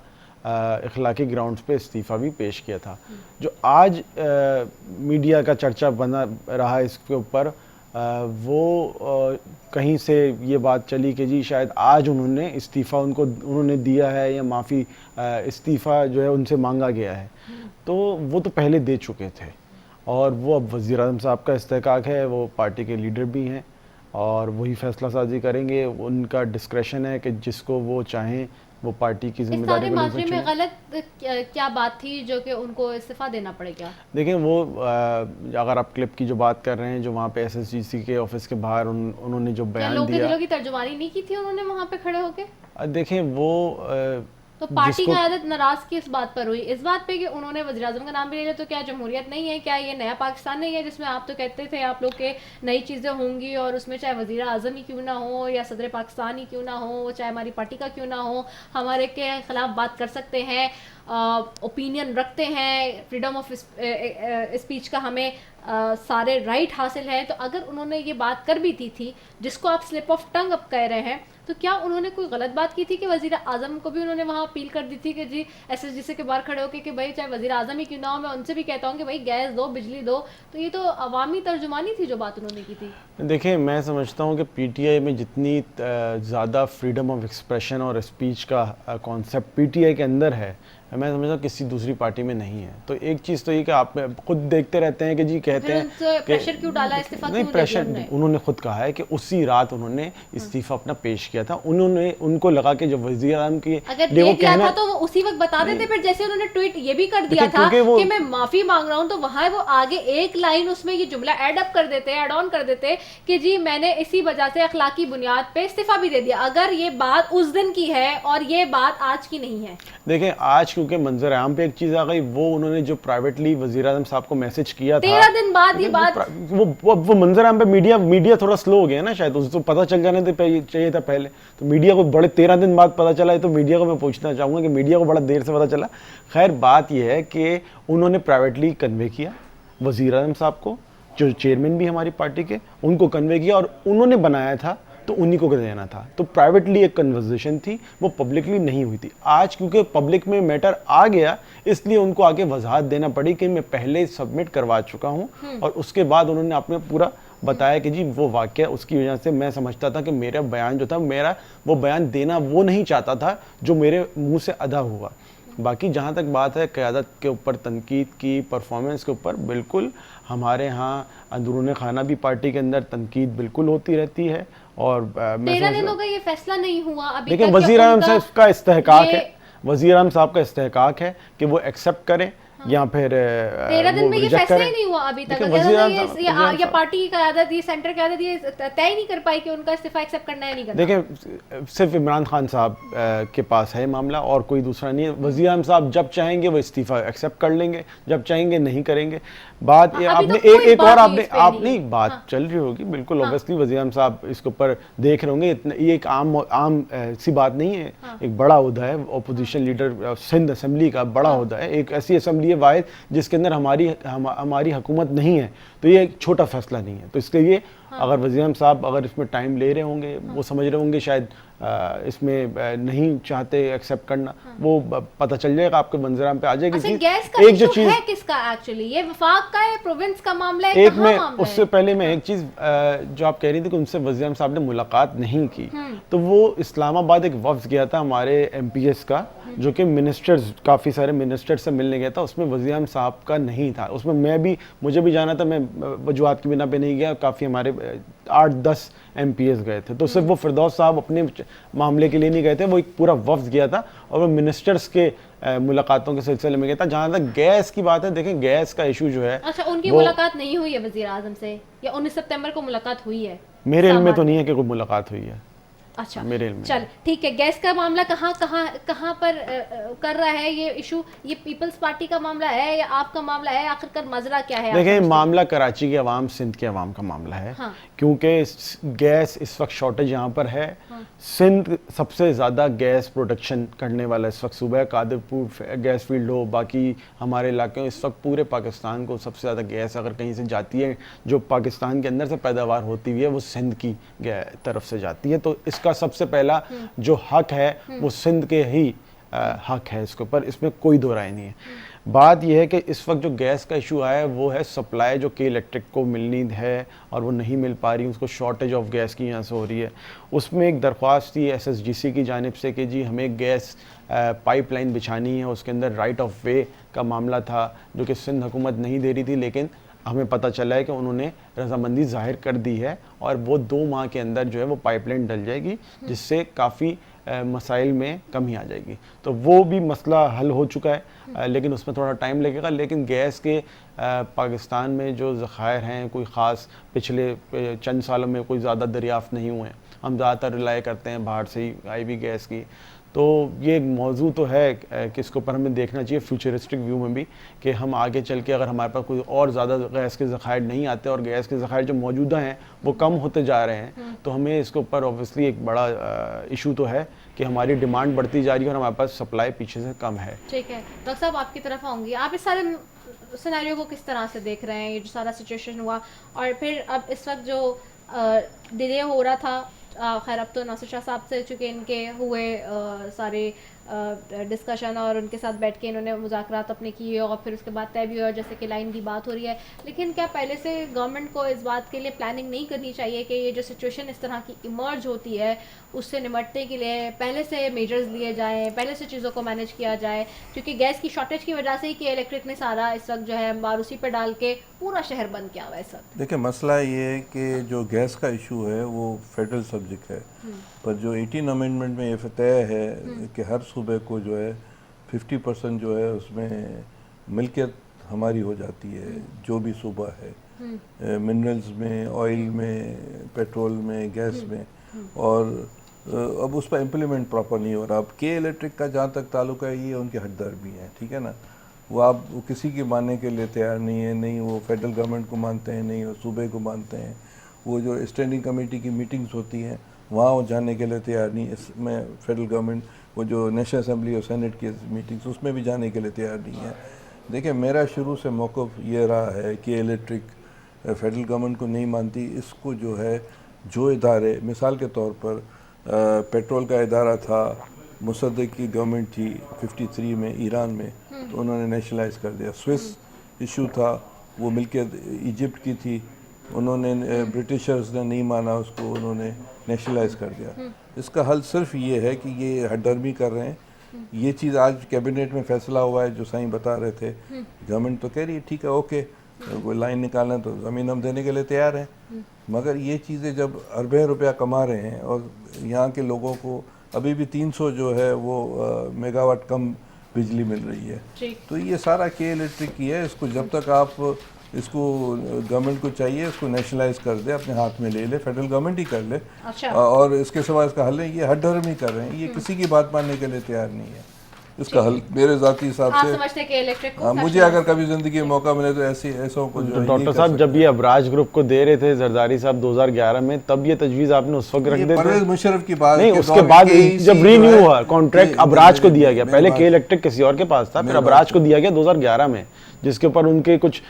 اخلاقی گراؤنڈز پہ استعفیٰ بھی پیش کیا تھا. جو آج میڈیا کا چرچا بنا رہا اس کے اوپر، وہ کہیں سے یہ بات چلی کہ جی شاید آج انہوں نے استعفیٰ انہوں نے دیا ہے، یا معافی استعفیٰ جو ہے ان سے مانگا گیا ہے. تو وہ تو پہلے دے چکے تھے، اور وہ اب وزیر اعظم صاحب کا استحقاق ہے، وہ پارٹی کے لیڈر بھی ہیں اور وہی فیصلہ سازی کریں گے. ان کا ڈسکریشن ہے کہ جس کو وہ چاہیں وہ پارٹی کی ذمہ داری
اس سارے معاشرے میں غلط کیا بات تھی جو کہ ان کو استعفیٰ دینا پڑے گا؟
دیکھیں، وہ اگر آپ کلپ کی جو بات کر رہے ہیں، جو وہاں پہ SSGC کے آفس کے باہر انہوں نے جو بیان
لوگوں کے
دیا،
دلوں کی ترجمانی نہیں کی تھی انہوں نے وہاں پہ کھڑے ہو کے؟
دیکھیں وہ
تو پارٹی قیادت ناراض کی اس بات پر ہوئی، اس بات پہ کہ انہوں نے وزیر اعظم کا نام بھی لے لیا. تو کیا جمہوریت نہیں ہے؟ کیا یہ نیا پاکستان نہیں ہے جس میں آپ تو کہتے تھے آپ لوگ کہ نئی چیزیں ہوں گی، اور اس میں چاہے وزیر اعظم ہی کیوں نہ ہو یا صدر پاکستان ہی کیوں نہ ہو، چاہے ہماری پارٹی کا کیوں نہ ہو، ہمارے کے خلاف بات کر سکتے ہیں، اوپینین رکھتے ہیں، فریڈم آف اسپیچ کا ہمیں سارے رائٹ حاصل ہیں. تو اگر انہوں نے یہ بات کر بھی دی تھی جس کو آپ سلپ آف ٹنگ اب کہہ رہے ہیں، تو کیا انہوں نے کوئی غلط بات کی تھی کہ وزیر اعظم کو بھی انہوں نے وہاں اپیل کر دی تھی کہ جی SSGC کے باہر کھڑے ہو کے کہ بھائی چاہے وزیر اعظم ہی کیوں نہ ہو، میں ان سے بھی کہتا ہوں کہ بھائی گیس دو، بجلی دو. تو یہ تو عوامی ترجمانی تھی جو بات انہوں نے کی تھی.
دیکھیں، میں سمجھتا ہوں کہ PTI میں جتنی زیادہ فریڈم آف ایکسپریشن اور اسپیچ کا کانسیپٹ PTI کے اندر ہے، میں سمجھتا ہوں کسی دوسری پارٹی میں نہیں ہے. تو ایک چیز تو یہ کہ آپ خود دیکھتے رہتے ہیں کہ جی کہتے ہیں
پریشر کیوں ڈالا، استعفیٰ
نہیں، پریشر انہوں نے خود کہا ہے کہ اسی رات انہوں نے استعفیٰ اپنا پیش کیا تھا. ان کو لگا کہ جو وزیر اعظم کی
اگر دے دیا تھا تو وہ اسی وقت بتا دیتے. پھر جیسے انہوں نے ٹویٹ یہ بھی کر دیا تھا کہ میں معافی مانگ رہا ہوں، تو وہاں وہ آگے ایک لائن اس میں یہ جملہ ایڈ اپ کر دیتے، ایڈ آن کر دیتے کہ جی میں نے اسی وجہ سے اخلاقی بنیاد پہ استعفیٰ بھی دے دیا. اگر یہ بات اس دن کی ہے اور یہ بات آج کی نہیں ہے.
دیکھیں، آج کیونکہ منظر عام پہ ایک چیز آ گئی، وہ انہوں نے جو پرائیویٹلی وزیر اعظم صاحب کو میسج کیا تھا
13 دن بعد یہ بات،
وہ منظر عام پہ میڈیا تھوڑا سلو ہو گیا نا، شاید اس کو پتہ چل جانا چاہیے تھا پہلے. تو میڈیا کو بڑے 13 دن بعد پتہ چلا ہے. تو میڈیا کو میں پوچھنا چاہوں گا کہ میڈیا کو بڑا دیر سے پتہ چلا. خیر، بات یہ ہے کہ انہوں نے پرائیویٹلی کنوے کیا وزیر اعظم صاحب کو، جو چیئرمین بھی ہماری پارٹی کے، ان کو کنوے کیا، اور انہوں نے بنایا تھا تو انہی کو دینا تھا. تو پرائیویٹلی ایک کنورزیشن تھی، وہ پبلکلی نہیں ہوئی تھی. آج کیونکہ پبلک میں میٹر آ گیا، اس لیے ان کو آگے وضاحت دینا پڑی کہ میں پہلے سبمٹ کروا چکا ہوں. اور اس کے بعد انہوں نے اپنے پورا بتایا کہ جی وہ واقعہ اس کی وجہ سے میں سمجھتا تھا کہ میرا بیان جو تھا، وہ بیان دینا وہ نہیں چاہتا تھا جو میرے منہ سے ادا ہوا. باقی جہاں تک بات ہے قیادت کے اوپر تنقید کی، پرفارمنس کے اوپر، بالکل ہمارے ہاں اندرون خانہ بھی پارٹی کے اندر تنقید بالکل ہوتی رہتی ہے. اور
13 دنوں کا یہ فیصلہ نہیں ہوا ابھی تک.
لیکن وزیر اعظم صاحب کا استحقاق ہے، وزیر اعظم صاحب کا استحقاق ہے کہ وہ ایکسیپٹ کریں یا پھر
13 دن میں یہ فیصلہ ہی نہیں ہوا ابھی تک. یا پارٹی کی قیادت، یہ سینٹر قیادت یہ طے نہیں کر پائی کہ ان کا استعفیٰ ایکسیپٹ کرنا ہے نہیں کرنا.
دیکھیں، صرف عمران خان صاحب کے پاس ہے معاملہ اور کوئی دوسرا نہیں ہے. وزیر اعظم صاحب جب چاہیں گے وہ استعفیٰ ایکسیپٹ کر لیں گے، جب چاہیں گے نہیں کریں گے. بات آپ نے ایک اور آپ نہیں بات چل رہی ہوگی، بالکل اوبیسلی وزیر اعظم صاحب اس کے اوپر دیکھ رہے ہوں گے. یہ ایک عام سی بات نہیں ہے. ایک بڑا عہدہ ہے، اپوزیشن لیڈر سندھ اسمبلی کا بڑا عہدہ ہے. ایک ایسی اسمبلی ہے واحد جس کے اندر ہماری حکومت نہیں ہے. تو یہ ایک چھوٹا فیصلہ نہیں ہے. تو اس کے لیے اگر وزیر اعظم صاحب اگر اس میں ٹائم لے رہے ہوں گے, وہ سمجھ رہے ہوں گے شاید اس میں نہیں چاہتے ایکسیپٹ کرنا, وہ پتہ چل جائے گا آپ کے منظر عام پہ آ جائے گی.
گیس کا ایک جو چیز ہے کس کا ایکچولی, یہ وفاق کا ہے, پروونس کا معاملہ ہے,
ایک میں اس سے پہلے میں ایک چیز جو آپ کہہ رہی تھی کہ ان سے وزیر اعظم صاحب نے ملاقات نہیں کی, تو وہ اسلام آباد ایک وفد گیا تھا ہمارے ایم پی ایس کا, جو کہ منسٹرز کافی سارے منسٹر سے ملنے گیا تھا, اس میں وزیر اعظم صاحب کا نہیں تھا. اس میں مجھے بھی جانا تھا, میں وجوہات کی بنا پہ نہیں گیا, کافی ہمارے 8-10 ایم پی ایس گئے تھے. تو صرف وہ فردوس صاحب اپنے معاملے کے لیے نہیں گئے تھے, وہ ایک پورا وفد گیا تھا اور وہ منسٹرز کے ملاقاتوں کے سلسلے میں گیا تھا. جہاں تک گیس کی بات ہے, دیکھیں گیس کا ایشو جو ہے,
اچھا ان کی ملاقات نہیں ہوئی ہے وزیر اعظم سے, یا 19 سپتمبر کو ملاقات ہوئی ہے؟
میرے علم میں تو نہیں ہے کہ کوئی ملاقات ہوئی ہے.
اچھا
میرے علم میں.
چل ٹھیک ہے, گیس کا معاملہ کہاں پر کر رہا ہے یہ ایشو؟ یہ پیپلز پارٹی کا معاملہ ہے یا آپ کا معاملہ ہے؟ آخر کر ماجرا کیا ہے؟
دیکھیں معاملہ کراچی کے عوام, سندھ کے عوام کا معاملہ ہے, کیونکہ گیس اس وقت شارٹیج یہاں پر ہے. سندھ سب سے زیادہ گیس پروڈکشن کرنے والا اس وقت صوبہ ہے, قادرپور گیس فیلڈ ہو, باقی ہمارے علاقے میں اس وقت پورے پاکستان کو سب سے زیادہ گیس اگر کہیں سے جاتی ہے جو پاکستان کے اندر سے پیداوار ہوتی ہوئی ہے, وہ سندھ کی طرف سے جاتی ہے. تو اس کا سب سے پہلا جو حق ہے وہ سندھ کے ہی حق ہے, اس کے اوپر اس میں کوئی دو رائے نہیں ہے. بات یہ ہے کہ اس وقت جو گیس کا ایشو آیا ہے وہ ہے سپلائی جو کہ الیکٹرک کو ملنی ہے اور وہ نہیں مل پا رہی, اس کو شارٹیج آف گیس کی یہاں سے ہو رہی ہے. اس میں ایک درخواست تھی ایس ایس جی سی کی جانب سے کہ جی ہمیں گیس پائپ لائن بچھانی ہے, اس کے اندر رائٹ آف وے کا معاملہ تھا جو کہ سندھ حکومت نہیں دے رہی تھی, لیکن ہمیں پتہ چلا ہے کہ انہوں نے رضامندی ظاہر کر دی ہے اور وہ 2 ماہ کے اندر جو ہے وہ پائپ لائن ڈل جائے گی, جس سے کافی مسائل میں کمی آ جائے گی. تو وہ بھی مسئلہ حل ہو چکا ہے, لیکن اس میں تھوڑا ٹائم لگے گا. لیکن گیس کے پاکستان میں جو ذخائر ہیں کوئی خاص پچھلے چند سالوں میں کوئی زیادہ دریافت نہیں ہوئے ہیں, ہم زیادہ تر رلائے کرتے ہیں باہر سے ہی آئی ہوئی گیس کی. تو یہ ایک موضوع تو ہے کہ اس کے اوپر ہمیں دیکھنا چاہیے فیوچرسٹک ویو میں بھی, کہ ہم آگے چل کے اگر ہمارے پاس کوئی اور زیادہ گیس کے ذخائر نہیں آتے اور گیس کے ذخائر جو موجودہ ہیں وہ کم ہوتے جا رہے ہیں, تو ہمیں اس کے اوپر اوبویسلی ایک بڑا ایشو تو ہے کہ ہماری ڈیمانڈ بڑھتی جا رہی ہے اور ہمارے پاس سپلائی پیچھے سے کم ہے.
ٹھیک ہے ڈاکٹر صاحب, آپ کی طرف آؤں گی. آپ اس سارے سیناریو کو کس طرح سے دیکھ رہے ہیں, یہ جو سارا سچویشن ہوا اور پھر اب اس وقت جو ڈیلے ہو رہا تھا, خیر اب تو ناصر شاہ صاحب سے چونکہ ان کے ہوئے سارے ڈسکشن اور ان کے ساتھ بیٹھ کے انہوں نے مذاکرات اپنے کیے اور پھر اس کے بعد طے بھی ہوا, جیسے کہ لائن کی بات ہو رہی ہے, لیکن کیا پہلے سے گورنمنٹ کو اس بات کے لیے پلاننگ نہیں کرنی چاہیے کہ یہ جو سچویشن اس طرح کی ایمرج ہوتی ہے اس سے نمٹنے کے لیے پہلے سے میجرز لیے جائیں, پہلے سے چیزوں کو مینیج کیا جائے, کیونکہ گیس کی شارٹیج کی وجہ سے ہی کہ الیکٹرک نے سارا اس وقت جو ہے باروسی پہ ڈال کے پورا شہر بند کیا ہوا ہے اس وقت.
دیکھیں مسئلہ یہ ہے کہ جو گیس کا ایشو ہے وہ فیڈرل سبجیکٹ ہے, پر جو 18 امینڈمنٹ میں یہ طے ہے کہ ہر صوبے کو جو ہے 50% جو ہے اس میں ملکیت ہماری ہو جاتی ہے, جو بھی صوبہ ہے, منرلز میں, آئل میں, پیٹرول میں, گیس میں, اور اب اس پہ امپلیمنٹ پراپر نہیں ہو رہا. اب کے الیکٹرک کا جہاں تک تعلق ہے یہ ان کے حقدار بھی ہیں, ٹھیک ہے نا, وہ آپ کسی کی ماننے کے لیے تیار نہیں ہے, نہیں وہ فیڈرل گورنمنٹ کو مانتے ہیں, نہیں وہ صوبے کو مانتے ہیں. وہ جو اسٹینڈنگ کمیٹی کی میٹنگز ہوتی ہیں وہاں وہ جانے کے لیے تیار نہیں, اس میں فیڈرل گورنمنٹ وہ جو نیشنل اسمبلی اور سینٹ کی میٹنگز اس میں بھی جانے کے لیے تیار نہیں ہے. دیکھیں میرا شروع سے موقف یہ رہا ہے کہ الیکٹرک فیڈرل گورنمنٹ کو نہیں مانتی. اس کو جو ہے جو ادارے, مثال کے طور پر پیٹرول کا ادارہ تھا, مصدق کی گورنمنٹ تھی 53 میں ایران میں, تو انہوں نے نیشنلائز کر دیا. سوئس ایشو تھا, وہ ملکیت ایجپٹ کی تھی, انہوں نے برٹشرز نے نہیں مانا اس کو, انہوں نے نیشنلائز کر دیا. اس کا حل صرف یہ ہے کہ یہ ہٹ درمی کر رہے ہیں. یہ چیز آج کیبنٹ میں فیصلہ ہوا ہے جو سائیں بتا رہے تھے, گورنمنٹ تو کہہ رہی ہے ٹھیک ہے اوکے, کوئی لائن نکالنا تو زمین ہم دینے کے لیے تیار ہیں, مگر یہ چیزیں جب اربیں روپیہ کما رہے ہیں اور یہاں کے لوگوں کو ابھی بھی 300 جو ہے وہ میگا واٹ کم بجلی مل رہی ہے, تو یہ سارا کے الیکٹرک کی ہے. اس کو جب تک آپ اس کو گورنمنٹ کو چاہیے اس کو نیشنلائز کر دے, اپنے ہاتھ میں لے لے, فیڈرل گورنمنٹ ہی کر لے, اور اس کے سوا اس کا حل ہے یہ ہٹ ڈرم ہی کر رہے ہیں, یہ کسی کی بات ماننے کے لیے تیار نہیں ہے. اس کا حل میرے ذاتی حساب سے مجھے اگر کبھی زندگی میں موقع ملے تو ایسوں کو جو
ڈاکٹر صاحب جب یہ ابراج گروپ کو دے رہے تھے زرداری صاحب 2011 میں, تب یہ تجویز آپ نے اس وقت رکھ دی تھی.
پرویز مشرف کی بات
نہیں, اس کے بعد جب رینیو ہوا کانٹریکٹ ابراج کو دیا گیا, پہلے کے الیکٹرک کسی اور کے پاس تھا, پھر ابراج کو دیا گیا 2011 میں, جس کے اوپر ان کے کچھ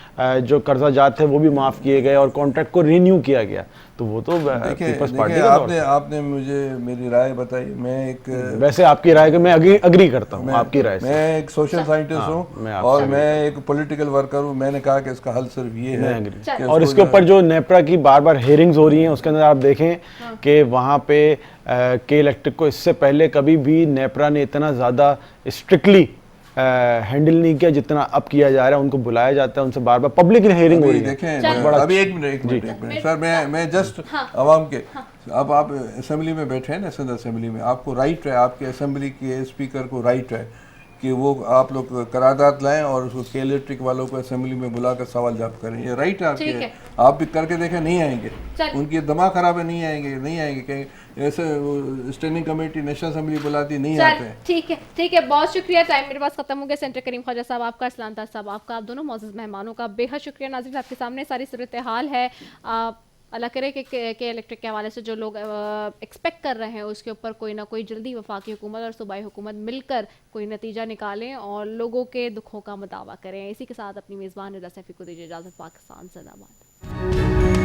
جو قرضہ جات تھے وہ بھی معاف کیے گئے اور کانٹریکٹ کو رینیو کیا گیا. تو وہ تو
دیکھیں
پیپلز پارٹی کا دور تھا۔
آپ نے مجھے میری رائے بتائی، میں ایک
ویسے آپ کی رائے کو میں اگری کرتا ہوں آپ کی رائے سے،
میں ایک سوشل سائنٹسٹ ہوں اور میں ایک پولیٹیکل ورکر ہوں. میں نے کہا کہ اس کا حل صرف یہ ہے کہ
اور اس کے اوپر جو نیپرا کی بار بار ہیئرنگز ہو رہی ہیں اس کے اندر آپ دیکھیں کہ وہاں پہ کے الیکٹرک کو اس سے پہلے کبھی بھی نیپرا نے اتنا زیادہ اسٹرکٹلی ہینڈل نہیں کیا جتنا اب کیا جا رہا ہے. ان کو بلایا جاتا ہے، ان سے بار بار پبلک ہیئرنگ ہو رہی ہے.
دیکھیں ابھی ایک منٹ سر، میں جسٹ عوام کے، اب آپ اسمبلی میں بیٹھے ہیں نا، سندھ اسمبلی میں، آپ کو رائٹ ہے، آپ کے اسمبلی کے اسپیکر کو رائٹ ہے کہ وہ آپ لوگ قرارداد لائیں اور اس کو کے الیکٹرک والوں کو اسمبلی میں بلا کر سوال جواب کریں. یہ رائٹ ہے آپ کے، آپ بھی کر کے دیکھیں. نہیں آئیں گے، ان کی دماغ خراب ہے، نہیں آئیں گے کہ ایسے اسٹینڈنگ کمیٹی نیشنل اسمبلی بلاتی نہیں آتے ہیں.
ٹھیک ہے، بہت شکریہ. ٹائم میرے پاس ختم ہو گیا. سینٹر کریم خواجہ صاحب آپ کا، اسلام داس صاحب آپ کا، آپ دونوں معزز مہمانوں کا بے حد شکریہ. ناظرین آپ کے سامنے ساری صورتحال ہے. اللہ کرے کہ الیکٹرک کے حوالے سے جو لوگ ایکسپیکٹ کر رہے ہیں اس کے اوپر کوئی نہ کوئی جلدی وفاقی حکومت اور صوبائی حکومت مل کر کوئی نتیجہ نکالیں اور لوگوں کے دکھوں کا مداوع کریں. اسی کے ساتھ اپنی میزبان رضا سیفی کو دیجیے اجازت. پاکستان زندہ باد.